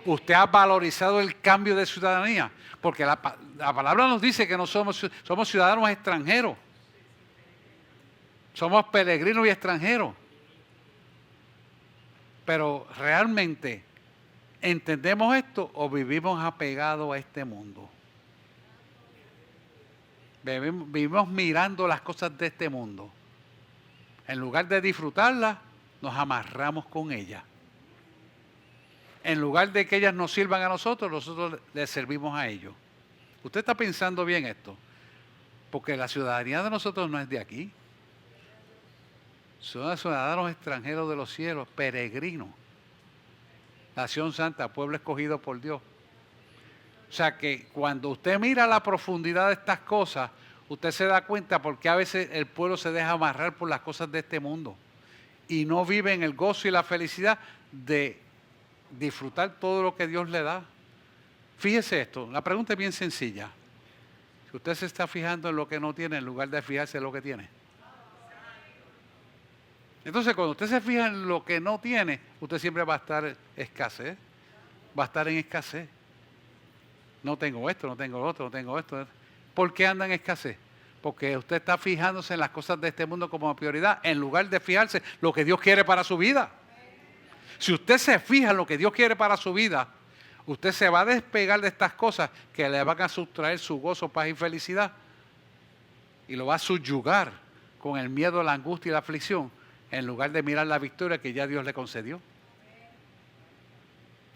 A: ¿Usted ha valorizado el cambio de ciudadanía? Porque la palabra nos dice que no somos ciudadanos extranjeros. Somos peregrinos y extranjeros. Pero realmente, ¿entendemos esto o vivimos apegados a este mundo? Vivimos mirando las cosas de este mundo. En lugar de disfrutarlas, nos amarramos con ellas. En lugar de que ellas nos sirvan a nosotros les servimos a ellos. Usted está pensando bien esto, porque la ciudadanía de nosotros no es de aquí. Son ciudadanos extranjeros de los cielos, peregrinos. Nación santa, pueblo escogido por Dios. O sea que cuando usted mira la profundidad de estas cosas, usted se da cuenta porque a veces el pueblo se deja amarrar por las cosas de este mundo y no vive en el gozo y la felicidad de disfrutar todo lo que Dios le da. Fíjese esto, la pregunta es bien sencilla. Si usted se está fijando en lo que no tiene en lugar de fijarse en lo que tiene. Entonces, cuando usted se fija en lo que no tiene, usted siempre va a estar escasez. Va a estar en escasez. No tengo esto, no tengo lo otro, no tengo esto. ¿Por qué anda en escasez? Porque usted está fijándose en las cosas de este mundo como prioridad, en lugar de fijarse en lo que Dios quiere para su vida. Si usted se fija en lo que Dios quiere para su vida, usted se va a despegar de estas cosas que le van a sustraer su gozo, paz y felicidad. Y lo va a subyugar con el miedo, la angustia y la aflicción, en lugar de mirar la victoria que ya Dios le concedió.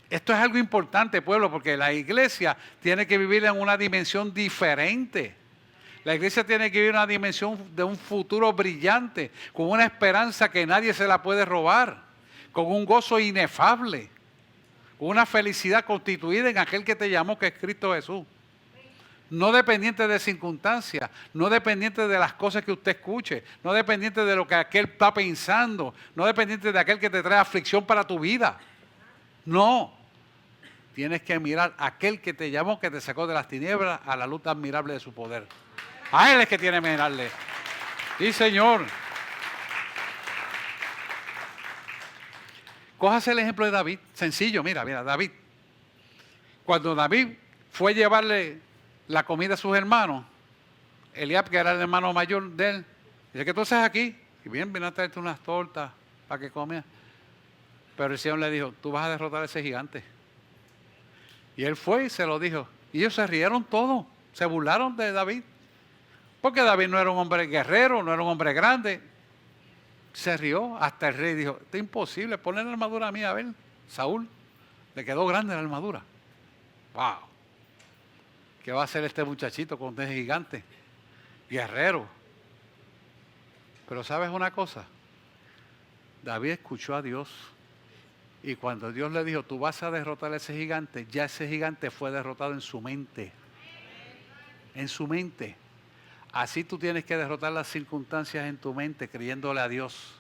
A: Esto es algo importante, pueblo, porque la iglesia tiene que vivir en una dimensión diferente. La iglesia tiene que vivir en una dimensión de un futuro brillante, con una esperanza que nadie se la puede robar, con un gozo inefable, con una felicidad constituida en aquel que te llamó, que es Cristo Jesús. No dependiente de circunstancias, no dependiente de las cosas que usted escuche, no dependiente de lo que aquel está pensando, no dependiente de aquel que te trae aflicción para tu vida. No, tienes que mirar a aquel que te llamó, que te sacó de las tinieblas a la luz admirable de su poder. A Él es que tiene que mirarle. Sí, Señor. Cójase el ejemplo de David, sencillo, mira, David. Cuando David fue a llevarle la comida a sus hermanos, Eliab, que era el hermano mayor de él, dice: ¿qué tú haces aquí? Y bien, vino a traerte unas tortas para que comiera. Pero el Señor le dijo: tú vas a derrotar a ese gigante. Y él fue y se lo dijo. Y ellos se rieron todos, se burlaron de David. Porque David no era un hombre guerrero, no era un hombre grande. Se rió, hasta el rey dijo: esto es imposible, ponle la armadura a mí, a ver. Saúl, le quedó grande la armadura. ¡Wow! ¿Qué va a hacer este muchachito con este gigante? Guerrero. Pero ¿sabes una cosa? David escuchó a Dios. Y cuando Dios le dijo, tú vas a derrotar a ese gigante, ya ese gigante fue derrotado en su mente. En su mente. Así tú tienes que derrotar las circunstancias en tu mente creyéndole a Dios.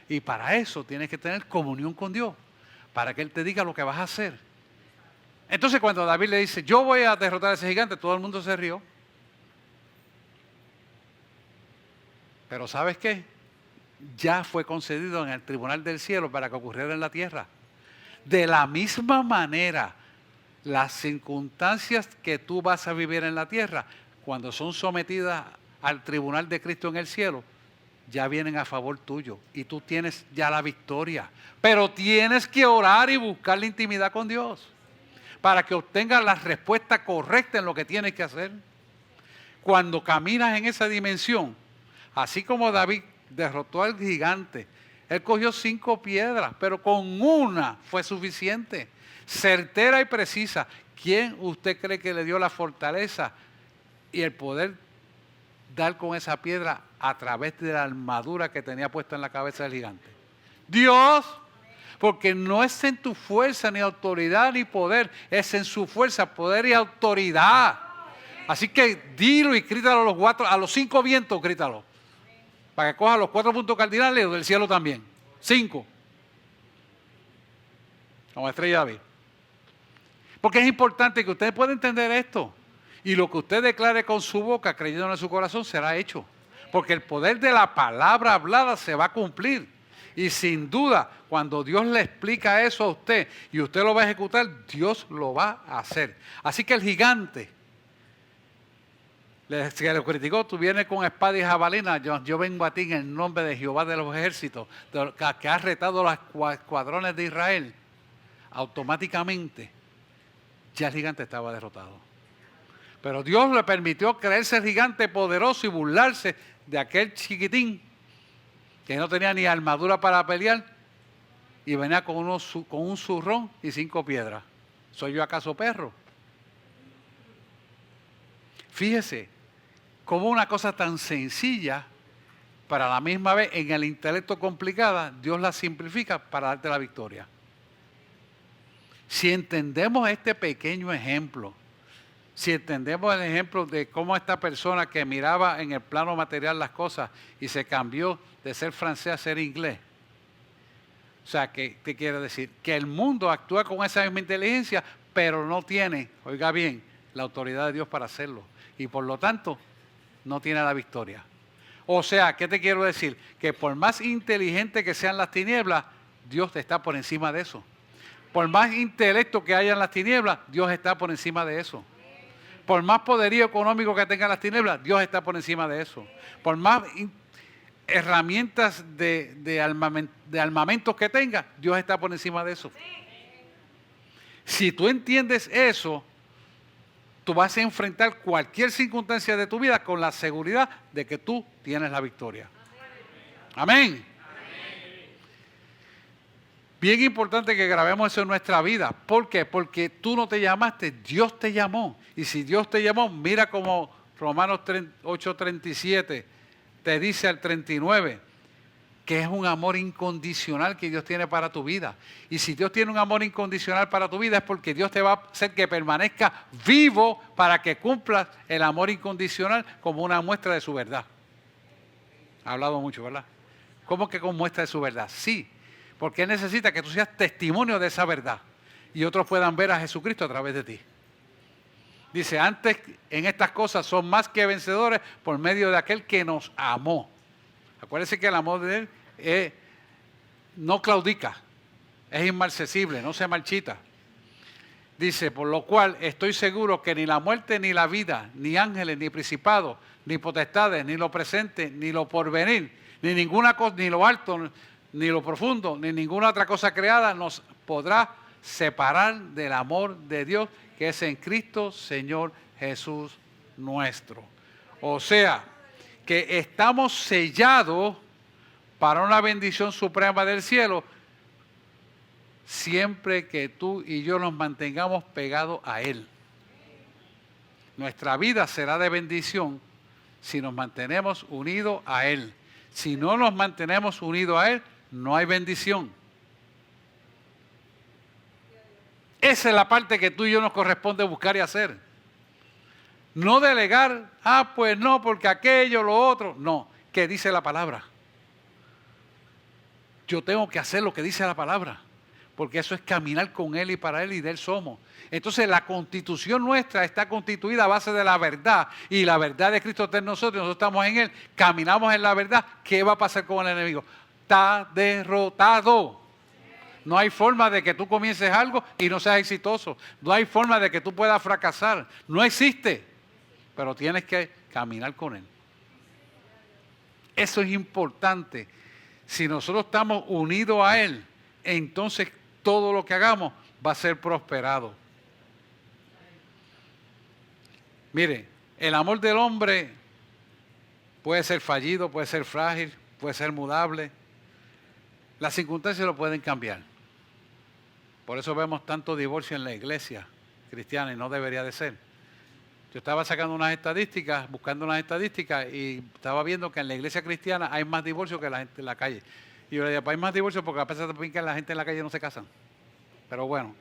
A: Y para eso tienes que tener comunión con Dios, para que Él te diga lo que vas a hacer. Entonces cuando David le dice, yo voy a derrotar a ese gigante, todo el mundo se rió. Pero ¿sabes qué? Ya fue concedido en el tribunal del cielo para que ocurriera en la tierra. De la misma manera, las circunstancias que tú vas a vivir en la tierra, cuando son sometidas al tribunal de Cristo en el cielo, ya vienen a favor tuyo y tú tienes ya la victoria. Pero tienes que orar y buscar la intimidad con Dios para que obtengas la respuesta correcta en lo que tienes que hacer. Cuando caminas en esa dimensión, así como David derrotó al gigante, él cogió 5 piedras, pero con una fue suficiente, certera y precisa. ¿Quién usted cree que le dio la fortaleza y el poder dar con esa piedra a través de la armadura que tenía puesta en la cabeza del gigante? Dios. Porque no es en tu fuerza, ni autoridad, ni poder, es en su fuerza, poder y autoridad. Así que dilo y grítalo a los 5 vientos, grítalo. Para que coja los 4 puntos cardinales del cielo también. 5. Como estrella David. Porque es importante que usted pueda entender esto. Y lo que usted declare con su boca, creyendo en su corazón, será hecho. Porque el poder de la palabra hablada se va a cumplir. Y sin duda, cuando Dios le explica eso a usted y usted lo va a ejecutar, Dios lo va a hacer. Así que el gigante que lo criticó, tú vienes con espada y jabalina, yo vengo a ti en el nombre de Jehová de los ejércitos, que ha retado los escuadrones de Israel. Automáticamente, ya el gigante estaba derrotado. Pero Dios le permitió creerse el gigante poderoso y burlarse de aquel chiquitín que no tenía ni armadura para pelear y venía con un zurrón y 5 piedras. ¿Soy yo acaso perro? Fíjese cómo una cosa tan sencilla, para la misma vez en el intelecto complicada, Dios la simplifica para darte la victoria. Si entendemos este pequeño ejemplo, si entendemos el ejemplo de cómo esta persona que miraba en el plano material las cosas y se cambió de ser francés a ser inglés. O sea, ¿qué quiere decir? Que el mundo actúa con esa misma inteligencia, pero no tiene, oiga bien, la autoridad de Dios para hacerlo. Y por lo tanto, no tiene la victoria. O sea, ¿qué te quiero decir? Que por más inteligente que sean las tinieblas, Dios está por encima de eso. Por más intelecto que haya en las tinieblas, Dios está por encima de eso. Por más poderío económico que tengan las tinieblas, Dios está por encima de eso. Por más herramientas de armamentos que tenga, Dios está por encima de eso. Si tú entiendes eso, tú vas a enfrentar cualquier circunstancia de tu vida con la seguridad de que tú tienes la victoria. Amén. Bien importante que grabemos eso en nuestra vida. ¿Por qué? Porque tú no te llamaste, Dios te llamó. Y si Dios te llamó, mira como Romanos 8:37 te dice al 39, que es un amor incondicional que Dios tiene para tu vida. Y si Dios tiene un amor incondicional para tu vida es porque Dios te va a hacer que permanezca vivo para que cumplas el amor incondicional como una muestra de su verdad. Ha hablado mucho, ¿verdad? ¿Cómo que como muestra de su verdad? Sí. Porque Él necesita que tú seas testimonio de esa verdad y otros puedan ver a Jesucristo a través de ti. Dice, antes en estas cosas son más que vencedores por medio de aquel que nos amó. Acuérdense que el amor de Él no claudica, es inmarcesible, no se marchita. Dice, por lo cual estoy seguro que ni la muerte, ni la vida, ni ángeles, ni principados, ni potestades, ni lo presente, ni lo porvenir, ni ninguna cosa, ni lo alto, ni lo profundo, ni ninguna otra cosa creada nos podrá separar del amor de Dios que es en Cristo Señor Jesús nuestro. O sea, que estamos sellados para una bendición suprema del cielo siempre que tú y yo nos mantengamos pegados a Él. Nuestra vida será de bendición si nos mantenemos unidos a Él. Si no nos mantenemos unidos a Él, no hay bendición. Esa es la parte que tú y yo nos corresponde buscar y hacer. No delegar, pues no, porque aquello, lo otro. No, que dice la palabra. Yo tengo que hacer lo que dice la palabra, porque eso es caminar con Él y para Él y de Él somos. Entonces la constitución nuestra está constituida a base de la verdad, y la verdad de Cristo está en nosotros estamos en Él, caminamos en la verdad. ¿Qué va a pasar con el enemigo? Está derrotado. No hay forma de que tú comiences algo y no seas exitoso. No hay forma de que tú puedas fracasar. No existe. Pero tienes que caminar con Él. Eso es importante. Si nosotros estamos unidos a Él, entonces todo lo que hagamos va a ser prosperado. Mire, el amor del hombre puede ser fallido, puede ser frágil, puede ser mudable. Las circunstancias lo pueden cambiar. Por eso vemos tanto divorcio en la iglesia cristiana y no debería de ser. Yo estaba sacando unas estadísticas, buscando unas estadísticas y estaba viendo que en la iglesia cristiana hay más divorcios que la gente en la calle. Y yo le dije, pues hay más divorcios porque a pesar de que la gente en la calle no se casan. Pero bueno,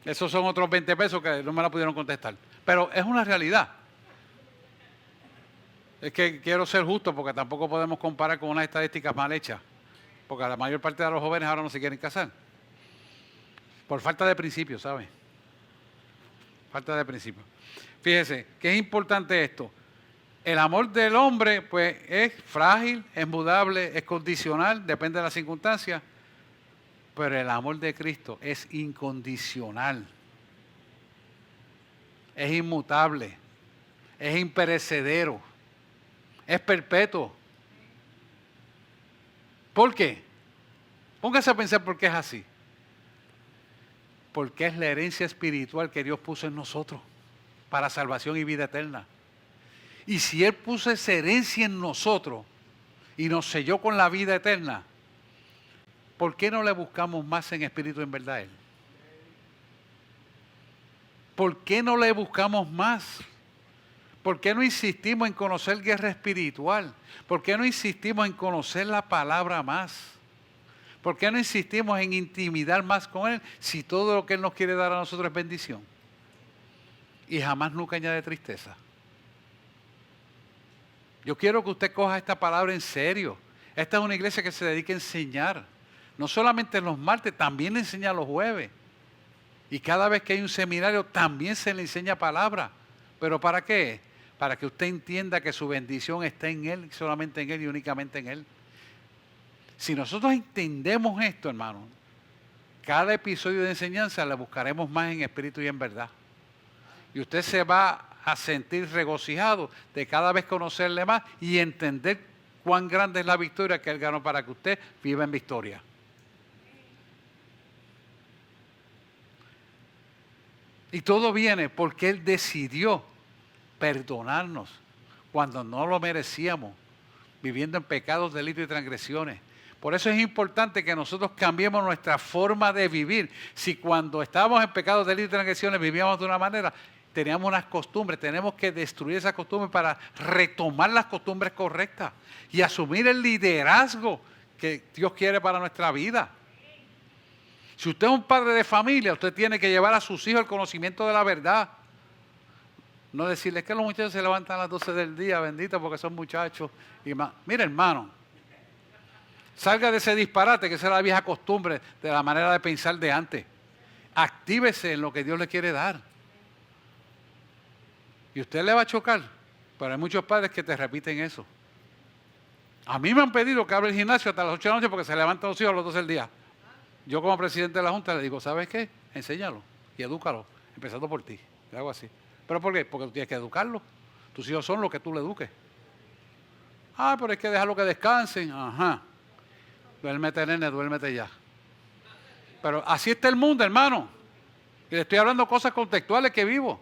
A: esos son otros 20 pesos que no me la pudieron contestar. Pero es una realidad. Es que quiero ser justo porque tampoco podemos comparar con unas estadísticas mal hechas. Porque la mayor parte de los jóvenes ahora no se quieren casar. Por falta de principios, ¿sabe? Falta de principios. Fíjese, que es importante esto. El amor del hombre, pues, es frágil, es mudable, es condicional, depende de las circunstancias. Pero el amor de Cristo es incondicional. Es inmutable. Es imperecedero. Es perpetuo. ¿Por qué? Póngase a pensar por qué es así. Porque es la herencia espiritual que Dios puso en nosotros para salvación y vida eterna. Y si Él puso esa herencia en nosotros y nos selló con la vida eterna, ¿por qué no le buscamos más en espíritu y en verdad a Él? ¿Por qué no le buscamos más? ¿Por qué no insistimos en conocer guerra espiritual? ¿Por qué no insistimos en conocer la palabra más? ¿Por qué no insistimos en intimidar más con Él si todo lo que Él nos quiere dar a nosotros es bendición? Y jamás nunca añade tristeza. Yo quiero que usted coja esta palabra en serio. Esta es una iglesia que se dedica a enseñar. No solamente los martes, también le enseña los jueves. Y cada vez que hay un seminario también se le enseña palabra. ¿Pero para qué? Para que usted entienda que su bendición está en Él, solamente en Él y únicamente en Él. Si nosotros entendemos esto, hermano, cada episodio de enseñanza le buscaremos más en espíritu y en verdad. Y usted se va a sentir regocijado de cada vez conocerle más y entender cuán grande es la victoria que Él ganó para que usted viva en victoria. Y todo viene porque Él decidió perdonarnos cuando no lo merecíamos, viviendo en pecados, delitos y transgresiones. Por eso es importante que nosotros cambiemos nuestra forma de vivir. Si cuando estábamos en pecados, delitos y transgresiones vivíamos de una manera, teníamos unas costumbres, tenemos que destruir esas costumbres para retomar las costumbres correctas y asumir el liderazgo que Dios quiere para nuestra vida. Si usted es un padre de familia, usted tiene que llevar a sus hijos al conocimiento de la verdad. No decirles que los muchachos se levantan a las 12 del día, bendito, porque son muchachos. Mira, hermano, salga de ese disparate, que esa era la vieja costumbre de la manera de pensar de antes. Actívese en lo que Dios le quiere dar. Y usted le va a chocar, pero hay muchos padres que te repiten eso. A mí me han pedido que hable el gimnasio hasta las 8 de la noche porque se levantan los hijos a las 12 del día. Yo como presidente de la Junta le digo, ¿sabes qué? Enséñalo y edúcalo, empezando por ti. Le hago así. ¿Pero por qué? Porque tú tienes que educarlo. Tus hijos son los que tú le eduques. Pero es que dejarlo que descansen. Ajá. Duérmete, nene, duérmete ya. Pero así está el mundo, hermano. Y le estoy hablando cosas contextuales que vivo.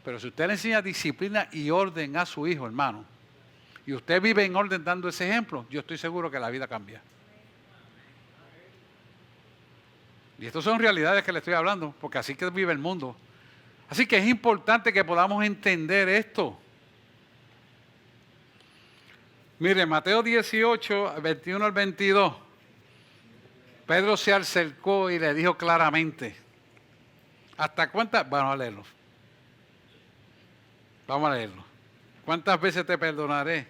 A: Pero si usted le enseña disciplina y orden a su hijo, hermano, y usted vive en orden dando ese ejemplo, yo estoy seguro que la vida cambia. Y estas son realidades que le estoy hablando, porque así que vive el mundo. Así que es importante que podamos entender esto. Mire, Mateo 18, 21 al 22, Pedro se acercó y le dijo claramente, ¿hasta cuántas? Vamos a leerlo. Vamos a leerlo. ¿Cuántas veces te perdonaré?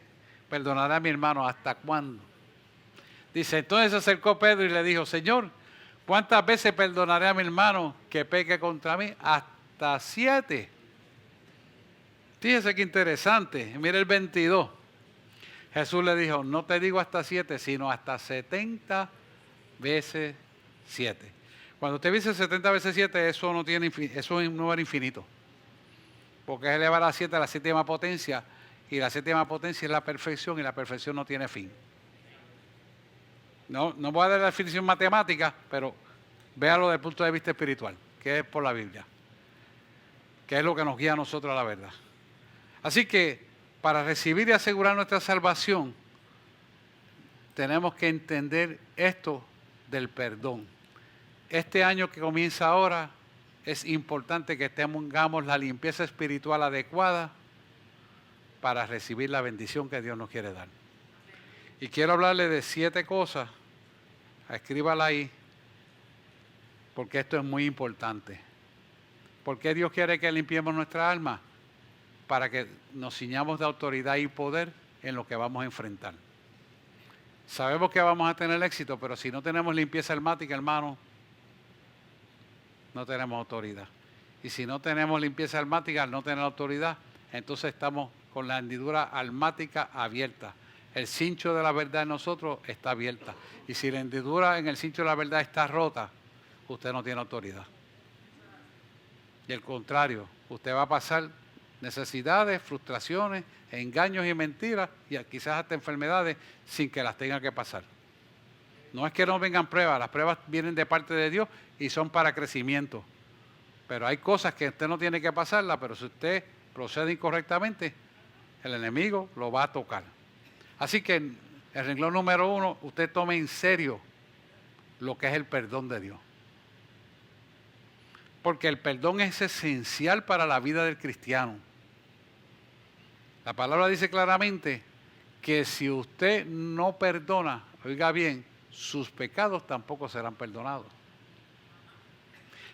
A: Perdonaré a mi hermano, ¿hasta cuándo? Dice, entonces se acercó Pedro y le dijo, Señor, ¿cuántas veces perdonaré a mi hermano que peque contra mí? Hasta 7. Fíjese qué interesante. Mire el 22. Jesús le dijo, no te digo hasta 7, sino hasta 70 veces 7. Cuando usted dice 70 veces 7, eso no tiene, eso es un número infinito. Porque es elevar a 7 a la séptima potencia, y la séptima potencia es la perfección, y la perfección no tiene fin. No voy a dar la definición matemática, pero véalo desde el punto de vista espiritual, que es por la Biblia, que es lo que nos guía a nosotros a la verdad. Así que, para recibir y asegurar nuestra salvación, tenemos que entender esto del perdón. Este año que comienza ahora, es importante que tengamos la limpieza espiritual adecuada para recibir la bendición que Dios nos quiere dar. Y quiero hablarle de 7 cosas, escríbala ahí, porque esto es muy importante. ¿Por qué Dios quiere que limpiemos nuestra alma? Para que nos ciñamos de autoridad y poder en lo que vamos a enfrentar. Sabemos que vamos a tener éxito, pero si no tenemos limpieza almática, hermano, no tenemos autoridad. Y si no tenemos limpieza almática, al no tener autoridad, entonces estamos con la hendidura almática abierta. El cincho de la verdad en nosotros está abierta. Y si la hendidura en el cincho de la verdad está rota, usted no tiene autoridad. Y al contrario, usted va a pasar necesidades, frustraciones, engaños y mentiras, y quizás hasta enfermedades, sin que las tenga que pasar. No es que no vengan pruebas, las pruebas vienen de parte de Dios y son para crecimiento. Pero hay cosas que usted no tiene que pasarlas, pero si usted procede incorrectamente, el enemigo lo va a tocar. Así que en el renglón número 1, usted tome en serio lo que es el perdón de Dios. Porque el perdón es esencial para la vida del cristiano. La palabra dice claramente que si usted no perdona, oiga bien, sus pecados tampoco serán perdonados.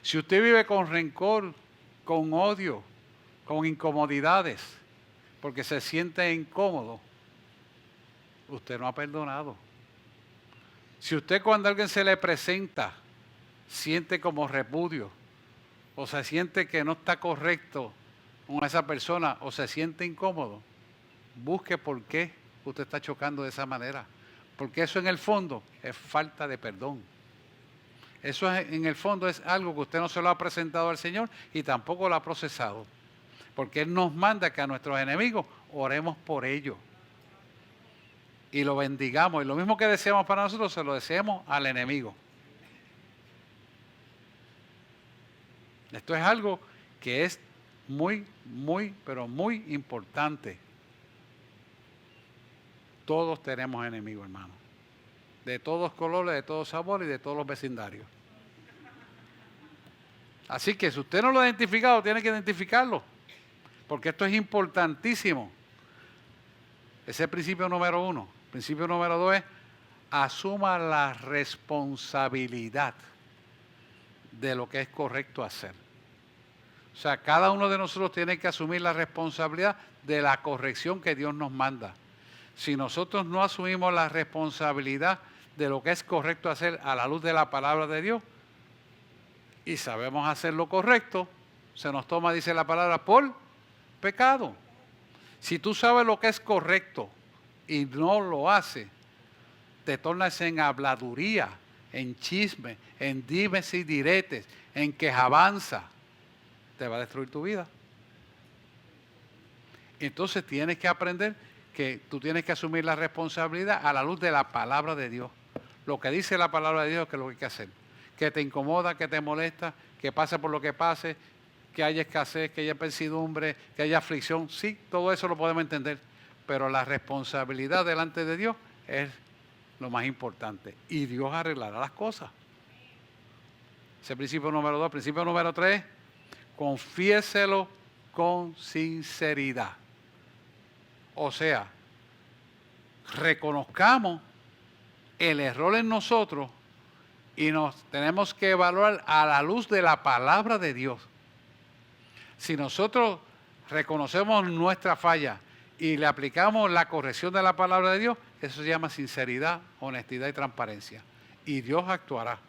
A: Si usted vive con rencor, con odio, con incomodidades, porque se siente incómodo, usted no ha perdonado. Si usted cuando alguien se le presenta siente como repudio, o se siente que no está correcto con esa persona, o se siente incómodo, busque por qué usted está chocando de esa manera. Porque eso en el fondo es falta de perdón. Eso en el fondo es algo que usted no se lo ha presentado al Señor y tampoco lo ha procesado. Porque Él nos manda que a nuestros enemigos oremos por ellos. Y lo bendigamos. Y lo mismo que deseamos para nosotros, se lo deseamos al enemigo. Esto es algo que es muy, pero muy importante. Todos tenemos enemigos, hermano. De todos colores, de todos sabores y de todos los vecindarios. Así que si usted no lo ha identificado, tiene que identificarlo. Porque esto es importantísimo. Ese es el principio número 1. Principio número 2 es, asuma la responsabilidad de lo que es correcto hacer. O sea, cada uno de nosotros tiene que asumir la responsabilidad de la corrección que Dios nos manda. Si nosotros no asumimos la responsabilidad de lo que es correcto hacer a la luz de la palabra de Dios y sabemos hacer lo correcto, se nos toma, dice la palabra, por pecado. Si tú sabes lo que es correcto y no lo haces, te tornas en habladuría, en chisme, en dimes y diretes, en quejabanza. Te va a destruir tu vida. Entonces tienes que aprender que tú tienes que asumir la responsabilidad a la luz de la palabra de Dios. Lo que dice la palabra de Dios es que es lo que hay que hacer. Que te incomoda, que te molesta, que pase por lo que pase, que haya escasez, que haya pensidumbre, que haya aflicción. Sí, todo eso lo podemos entender. Pero la responsabilidad delante de Dios es lo más importante. Y Dios arreglará las cosas. Ese es principio número 2. Principio número 3, confiéselo con sinceridad. O sea, reconozcamos el error en nosotros y nos tenemos que evaluar a la luz de la palabra de Dios. Si nosotros reconocemos nuestra falla y le aplicamos la corrección de la palabra de Dios, eso se llama sinceridad, honestidad y transparencia. Y Dios actuará.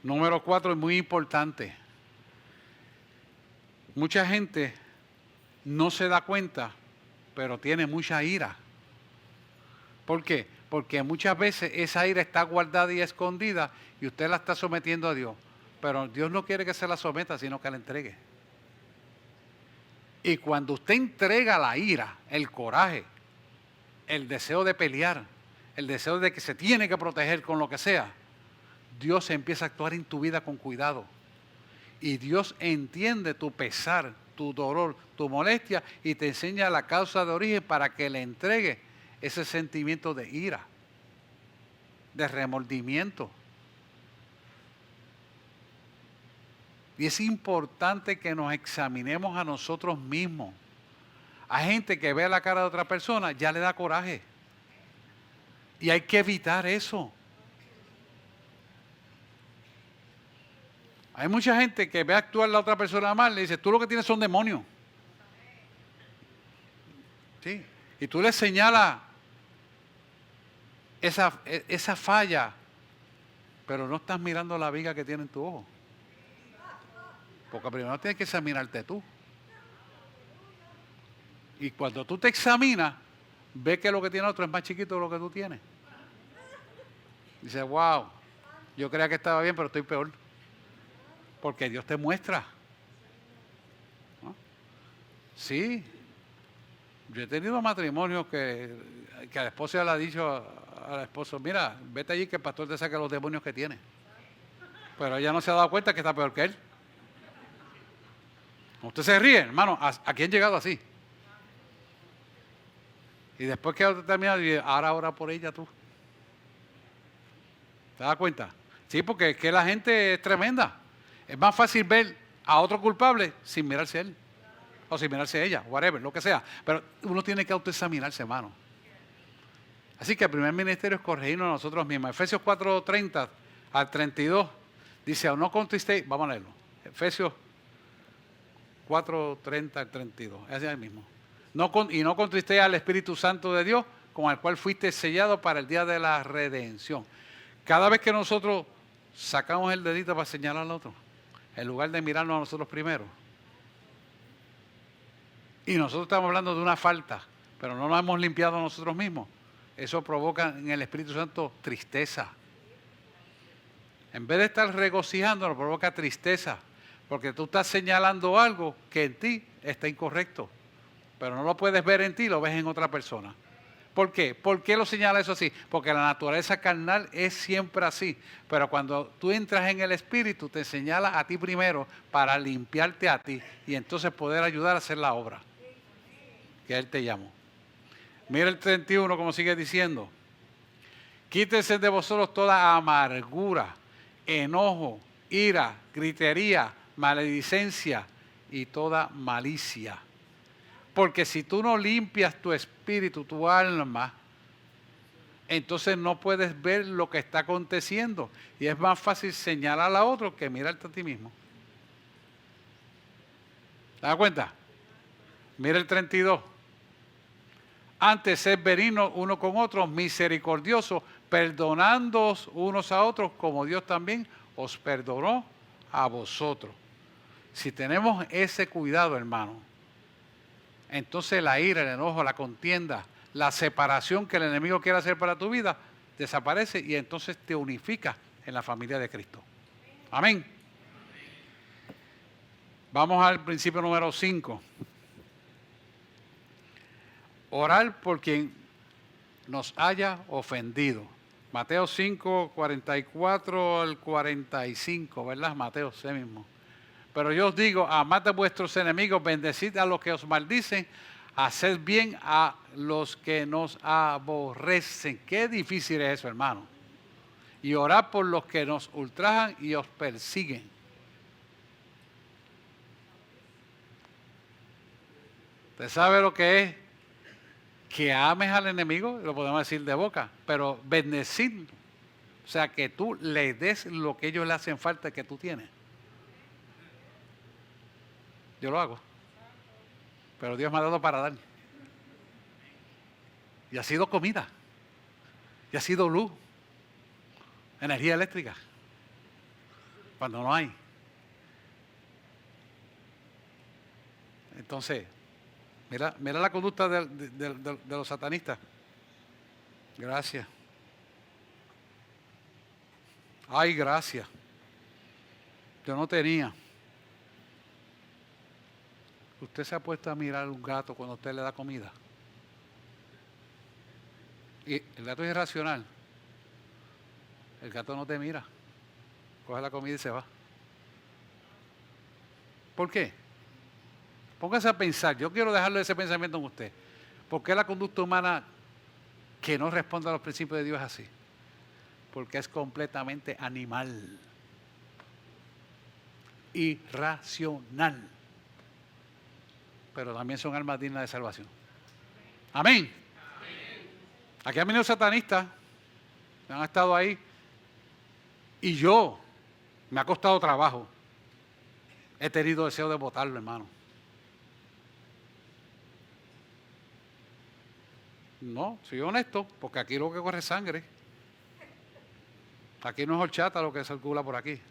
A: Número 4 es muy importante. Mucha gente no se da cuenta, pero tiene mucha ira. ¿Por qué? Porque muchas veces esa ira está guardada y escondida y usted la está sometiendo a Dios. Pero Dios no quiere que se la someta, sino que la entregue. Y cuando usted entrega la ira, el coraje, el deseo de pelear, el deseo de que se tiene que proteger con lo que sea, Dios empieza a actuar en tu vida con cuidado. Y Dios entiende tu pesar, tu dolor, tu molestia y te enseña la causa de origen para que le entregue ese sentimiento de ira, de remordimiento. Y es importante que nos examinemos a nosotros mismos. Hay gente que ve la cara de otra persona, ya le da coraje. Y hay que evitar eso. Hay mucha gente que ve actuar a la otra persona mal, le dice, tú lo que tienes son demonios. ¿Sí? Y tú le señalas esa falla, pero no estás mirando la viga que tiene en tu ojo. Porque primero tienes que examinarte tú. Y cuando tú te examinas, ves que lo que tiene otro es más chiquito de lo que tú tienes. Dices, wow, yo creía que estaba bien, pero estoy peor. Porque Dios te muestra. ¿No? Sí. Yo he tenido matrimonios que la esposa le ha dicho al esposo, mira, vete allí que el pastor te saque los demonios que tiene. Pero ella no se ha dado cuenta que está peor que él. Usted se ríe, hermano, ¿a quién han llegado así? Y después que termina, ahora ora por ella tú. ¿Te das cuenta? Sí, porque es que la gente es tremenda. Es más fácil ver a otro culpable sin mirarse a él. O sin mirarse a ella, whatever, lo que sea. Pero uno tiene que autoexaminarse, hermano. Así que el primer ministerio es corregirnos a nosotros mismos. Efesios 4:30 al 32 dice, no contristéis, vamos a leerlo. Efesios 4:30 al 32, es el mismo. Y no contristéis al Espíritu Santo de Dios, con el cual fuiste sellado para el día de la redención. Cada vez que nosotros sacamos el dedito para señalar al otro, en lugar de mirarnos a nosotros primero, y nosotros estamos hablando de una falta, pero no nos hemos limpiado a nosotros mismos, eso provoca en el Espíritu Santo tristeza. En vez de estar regocijándonos, provoca tristeza, porque tú estás señalando algo que en ti está incorrecto, pero no lo puedes ver en ti, lo ves en otra persona. ¿Por qué? ¿Por qué lo señala eso así? Porque la naturaleza carnal es siempre así. Pero cuando tú entras en el Espíritu, te señala a ti primero para limpiarte a ti y entonces poder ayudar a hacer la obra que Él te llamó. Mira el 31 como sigue diciendo. Quítese de vosotros toda amargura, enojo, ira, gritería, maledicencia y toda malicia. Porque si tú no limpias tu espíritu, tu alma, entonces no puedes ver lo que está aconteciendo. Y es más fácil señalar a otro que mirarte a ti mismo. ¿Te das cuenta? Mira el 32. Antes sed benignos uno con otros, misericordiosos, perdonándoos unos a otros, como Dios también os perdonó a vosotros. Si tenemos ese cuidado, hermano, entonces la ira, el enojo, la contienda, la separación que el enemigo quiere hacer para tu vida, desaparece y entonces te unificas en la familia de Cristo. Amén. Vamos al principio número 5. Orar por quien nos haya ofendido. Mateo 5, 44 al 45, ¿verdad? Mateo, ese mismo. Pero yo os digo, amad a vuestros enemigos, bendecid a los que os maldicen, haced bien a los que nos aborrecen. Qué difícil es eso, hermano. Y orad por los que nos ultrajan y os persiguen. Usted sabe lo que es que ames al enemigo, lo podemos decir de boca, pero bendecir, o sea, que tú le des lo que ellos le hacen falta que tú tienes. Yo lo hago, pero Dios me ha dado para dar. Y ha sido comida, y ha sido luz, energía eléctrica, cuando no hay. Entonces, mira la conducta de los satanistas. Gracias. Ay, gracias. Yo no tenía. ¿Usted se ha puesto a mirar un gato cuando usted le da comida? Y el gato es irracional. El gato no te mira. Coge la comida y se va. ¿Por qué? Póngase a pensar. Yo quiero dejarle ese pensamiento en usted. ¿Por qué la conducta humana que no responde a los principios de Dios es así? Porque es completamente animal. Irracional. Pero también son almas dignas de salvación. Amén. Aquí han venido satanistas, han estado ahí, y yo, me ha costado trabajo. He tenido deseo de botarlo, hermano. No, soy honesto, porque aquí lo que corre es sangre. Aquí no es horchata lo que circula por aquí.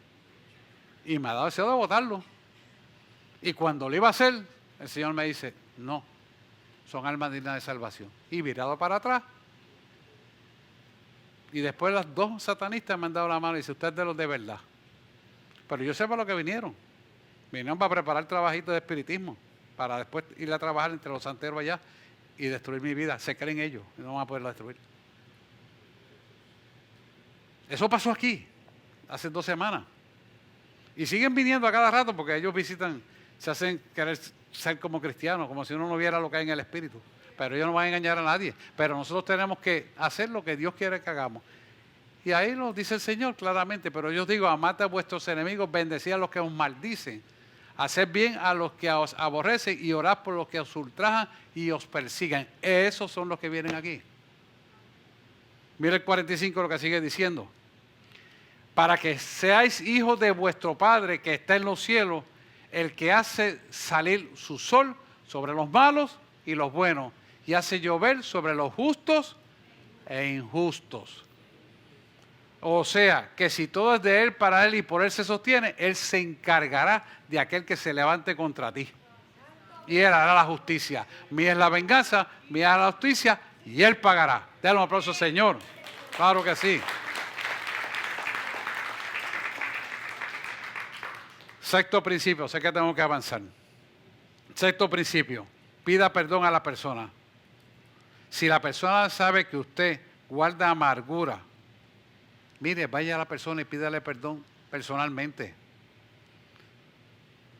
A: Y me ha dado deseo de botarlo. Y cuando lo iba a hacer, el Señor me dice, no, son almas dignas de salvación. Y virado para atrás. Y después las dos satanistas me han dado la mano y dice, usted es de los de verdad. Pero yo sé para lo que vinieron. Vinieron para preparar trabajito de espiritismo, para después ir a trabajar entre los santeros allá y destruir mi vida. Se creen ellos y no van a poderla destruir. Eso pasó aquí, hace 2 semanas. Y siguen viniendo a cada rato porque ellos visitan, se hacen querer ser como cristianos, como si uno no viera lo que hay en el espíritu. Pero ellos no van a engañar a nadie. Pero nosotros tenemos que hacer lo que Dios quiere que hagamos. Y ahí nos dice el Señor claramente, pero yo digo, amad a vuestros enemigos, bendecid a los que os maldicen, haced bien a los que os aborrecen y orad por los que os ultrajan y os persigan. Esos son los que vienen aquí. Mira el 45 lo que sigue diciendo. Para que seáis hijos de vuestro Padre que está en los cielos, el que hace salir su sol sobre los malos y los buenos, y hace llover sobre los justos e injustos. O sea, que si todo es de Él, para Él y por Él se sostiene, Él se encargará de aquel que se levante contra ti. Y Él hará la justicia. Mía es la venganza, mía es la justicia, y Él pagará. Dale un aplauso, Señor. Claro que sí. Sexto principio, sé que tengo que avanzar. Sexto principio, pida perdón a la persona. Si la persona sabe que usted guarda amargura, mire, vaya a la persona y pídale perdón personalmente.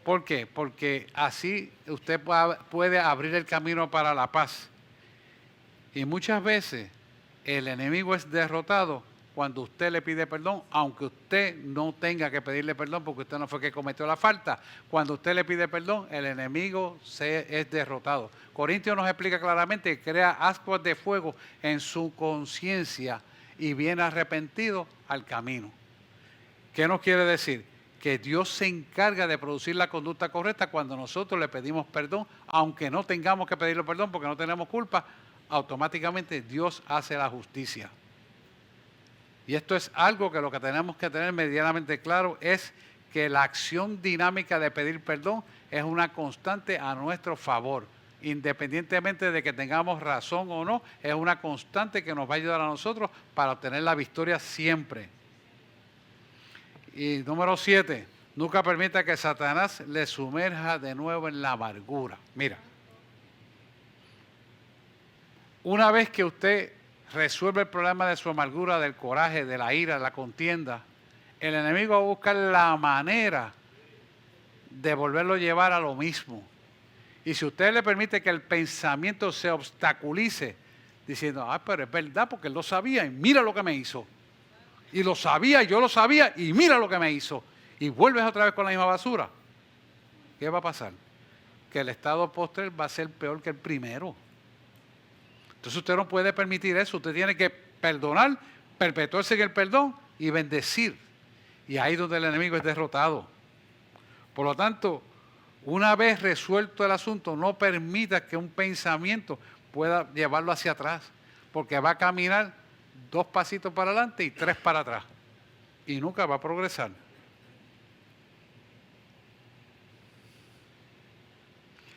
A: ¿Por qué? Porque así usted puede abrir el camino para la paz. Y muchas veces el enemigo es derrotado cuando usted le pide perdón, aunque usted no tenga que pedirle perdón porque usted no fue que cometió la falta. Cuando usted le pide perdón, el enemigo es derrotado. Corintios nos explica claramente que crea ascuas de fuego en su conciencia y viene arrepentido al camino. ¿Qué nos quiere decir? Que Dios se encarga de producir la conducta correcta cuando nosotros le pedimos perdón, aunque no tengamos que pedirle perdón porque no tenemos culpa, automáticamente Dios hace la justicia. Y esto es algo que lo que tenemos que tener medianamente claro es que la acción dinámica de pedir perdón es una constante a nuestro favor. Independientemente de que tengamos razón o no, es una constante que nos va a ayudar a nosotros para obtener la victoria siempre. Y número 7, nunca permita que Satanás le sumerja de nuevo en la amargura. Mira, una vez que usted resuelve el problema de su amargura, del coraje, de la ira, de la contienda, el enemigo va a buscar la manera de volverlo a llevar a lo mismo. Y si usted le permite que el pensamiento se obstaculice, diciendo, pero es verdad porque él lo sabía y mira lo que me hizo. Y lo sabía, yo lo sabía y mira lo que me hizo. Y vuelves otra vez con la misma basura. ¿Qué va a pasar? que el estado postrer va a ser peor que el primero. Entonces usted no puede permitir eso. Usted tiene que perdonar, perpetuarse en el perdón y bendecir. Y ahí es donde el enemigo es derrotado. Por lo tanto, una vez resuelto el asunto, no permita que un pensamiento pueda llevarlo hacia atrás, porque va a caminar 2 pasitos para adelante y 3 para atrás. Y nunca va a progresar.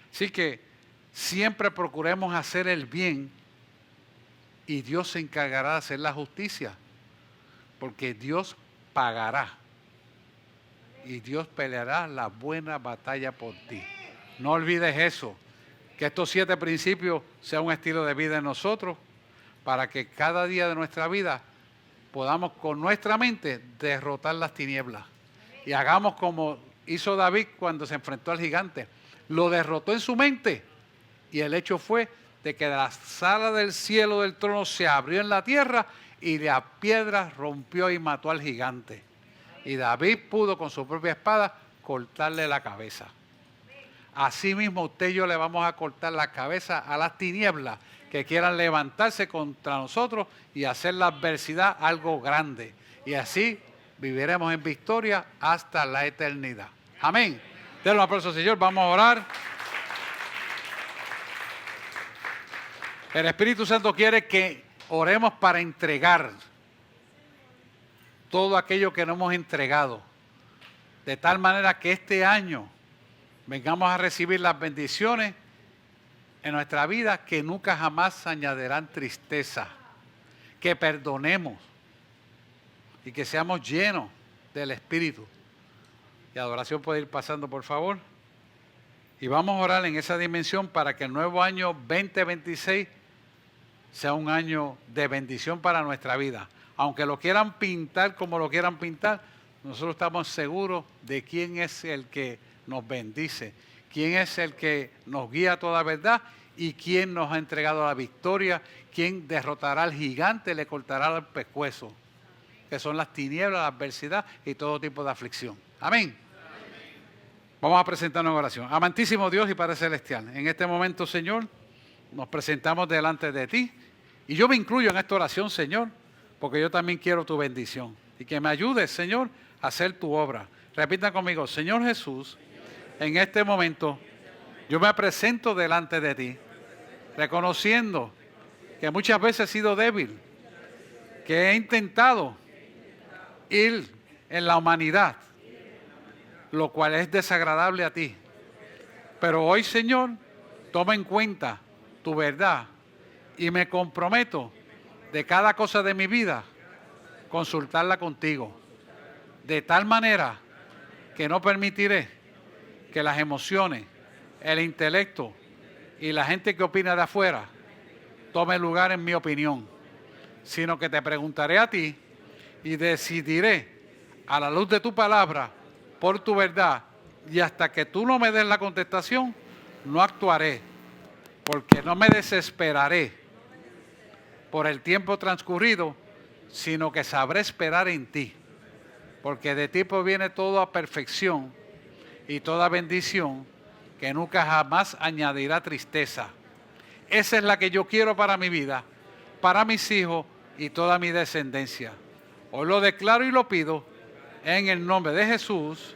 A: Así que siempre procuremos hacer el bien y Dios se encargará de hacer la justicia, porque Dios pagará y Dios peleará la buena batalla por ti. No olvides eso, que estos 7 principios sean un estilo de vida en nosotros, para que cada día de nuestra vida podamos con nuestra mente derrotar las tinieblas. Y hagamos como hizo David cuando se enfrentó al gigante. Lo derrotó en su mente y el hecho fue de que la sala del cielo del trono se abrió en la tierra y la piedra rompió y mató al gigante. Y David pudo con su propia espada cortarle la cabeza. Así mismo usted y yo le vamos a cortar la cabeza a las tinieblas que quieran levantarse contra nosotros y hacer la adversidad algo grande. Y así viviremos en victoria hasta la eternidad. Amén. Denle un aplauso al Señor. Vamos a orar. El Espíritu Santo quiere que oremos para entregar todo aquello que no hemos entregado, de tal manera que este año vengamos a recibir las bendiciones en nuestra vida que nunca jamás añadirán tristeza, que perdonemos y que seamos llenos del Espíritu. Y adoración puede ir pasando, por favor. Y vamos a orar en esa dimensión para que el nuevo año 2026 sea un año de bendición para nuestra vida. Aunque lo quieran pintar como lo quieran pintar, nosotros estamos seguros de quién es el que nos bendice, quién es el que nos guía a toda verdad y quién nos ha entregado la victoria, quién derrotará al gigante, le cortará el pescuezo, que son las tinieblas, la adversidad y todo tipo de aflicción. Amén. Vamos a presentarnos en oración. Amantísimo Dios y Padre Celestial, en este momento, Señor, nos presentamos delante de ti y yo me incluyo en esta oración, Señor, porque yo también quiero tu bendición y que me ayudes, Señor, a hacer tu obra. Repitan conmigo: Señor Jesús, en este momento yo me presento delante de ti, reconociendo que muchas veces he sido débil, que he intentado ir en la humanidad, lo cual es desagradable a ti. Pero hoy, Señor, toma en cuenta tu verdad y me comprometo de cada cosa de mi vida consultarla contigo, de tal manera que no permitiré que las emociones, el intelecto y la gente que opina de afuera tome lugar en mi opinión, sino que te preguntaré a ti y decidiré a la luz de tu palabra, por tu verdad, y hasta que tú no me des la contestación, no actuaré, porque no me desesperaré por el tiempo transcurrido, sino que sabré esperar en ti, porque de ti proviene toda perfección y toda bendición que nunca jamás añadirá tristeza. Esa es la que yo quiero para mi vida, para mis hijos y toda mi descendencia. Hoy lo declaro y lo pido en el nombre de Jesús.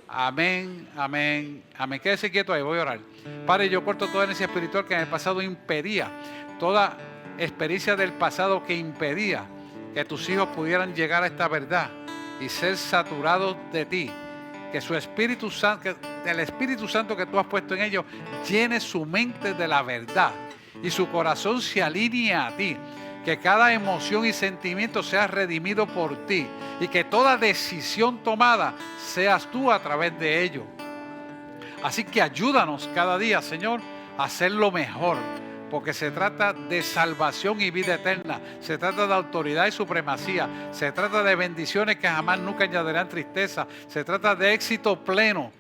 A: Amén, amén, amén. Quédese quieto ahí, voy a orar. Padre, yo corto toda herencia espiritual que en el pasado impedía, toda experiencia del pasado que impedía que tus hijos pudieran llegar a esta verdad y ser saturados de ti. Que su Espíritu Santo, que el Espíritu Santo que tú has puesto en ellos, llene su mente de la verdad y su corazón se alinee a ti. Que cada emoción y sentimiento sea redimido por ti y que toda decisión tomada seas tú a través de ello. Así que ayúdanos cada día, Señor, a hacerlo mejor, porque se trata de salvación y vida eterna, se trata de autoridad y supremacía, se trata de bendiciones que jamás nunca añadirán tristeza, se trata de éxito pleno,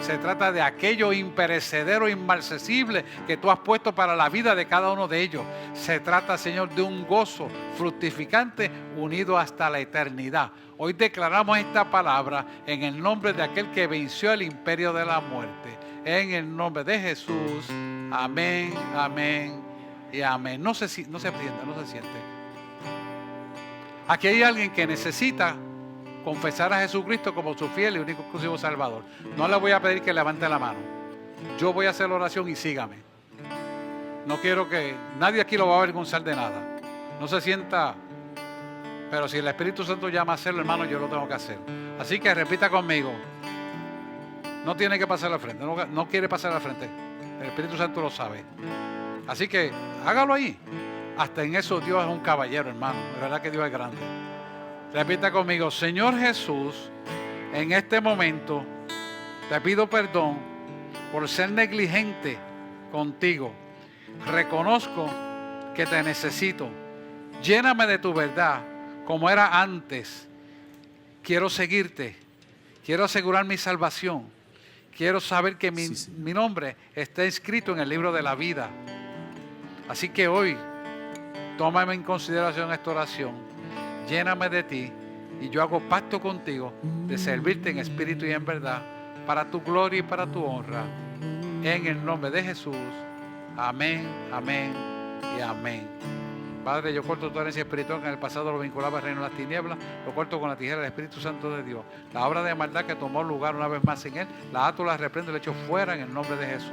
A: se trata de aquello imperecedero, inmarcesible que tú has puesto para la vida de cada uno de ellos. Se trata, Señor, de un gozo fructificante unido hasta la eternidad. Hoy declaramos esta palabra en el nombre de aquel que venció el imperio de la muerte. en el nombre de Jesús. Amén, amén y amén. No se prenda, no se siente. Aquí hay alguien que necesita confesar a Jesucristo como su fiel y único exclusivo Salvador. No le voy a pedir que levante la mano. Yo voy a hacer la oración y sígame. No quiero que nadie aquí lo va a avergonzar de nada. No se sienta, pero si el Espíritu Santo llama a hacerlo, hermano, yo lo tengo que hacer. Así que repita conmigo. No tiene que pasar al frente, no quiere pasar al frente. El Espíritu Santo lo sabe. Así que hágalo ahí. Hasta en eso Dios es un caballero, hermano. De verdad que Dios es grande. Repita conmigo: Señor Jesús, en este momento te pido perdón por ser negligente contigo. Reconozco que te necesito. Lléname de tu verdad como era antes. Quiero seguirte. Quiero asegurar mi salvación. Quiero saber que mi nombre está inscrito en el libro de la vida. Así que hoy, tómame en consideración esta oración. Lléname de ti y yo hago pacto contigo de servirte en espíritu y en verdad, para tu gloria y para tu honra. En el nombre de Jesús. Amén, amén y amén. Padre, yo corto toda herencia espiritual que en el pasado lo vinculaba al reino de las tinieblas, lo corto con la tijera del Espíritu Santo de Dios. La obra de maldad que tomó lugar una vez más en él, la ato, la reprendo y la echo fuera en el nombre de Jesús.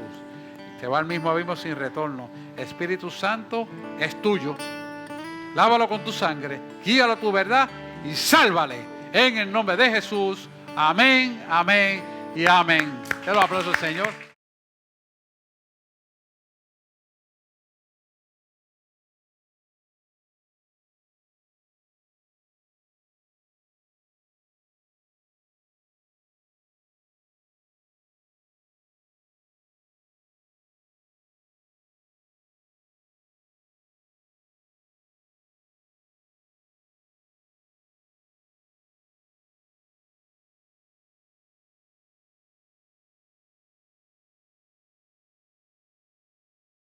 A: Se va al mismo abismo sin retorno. Espíritu Santo es tuyo. Lávalo con tu sangre, guíalo a tu verdad y sálvale en el nombre de Jesús. Amén, amén y amén. Te lo aplauso, Señor.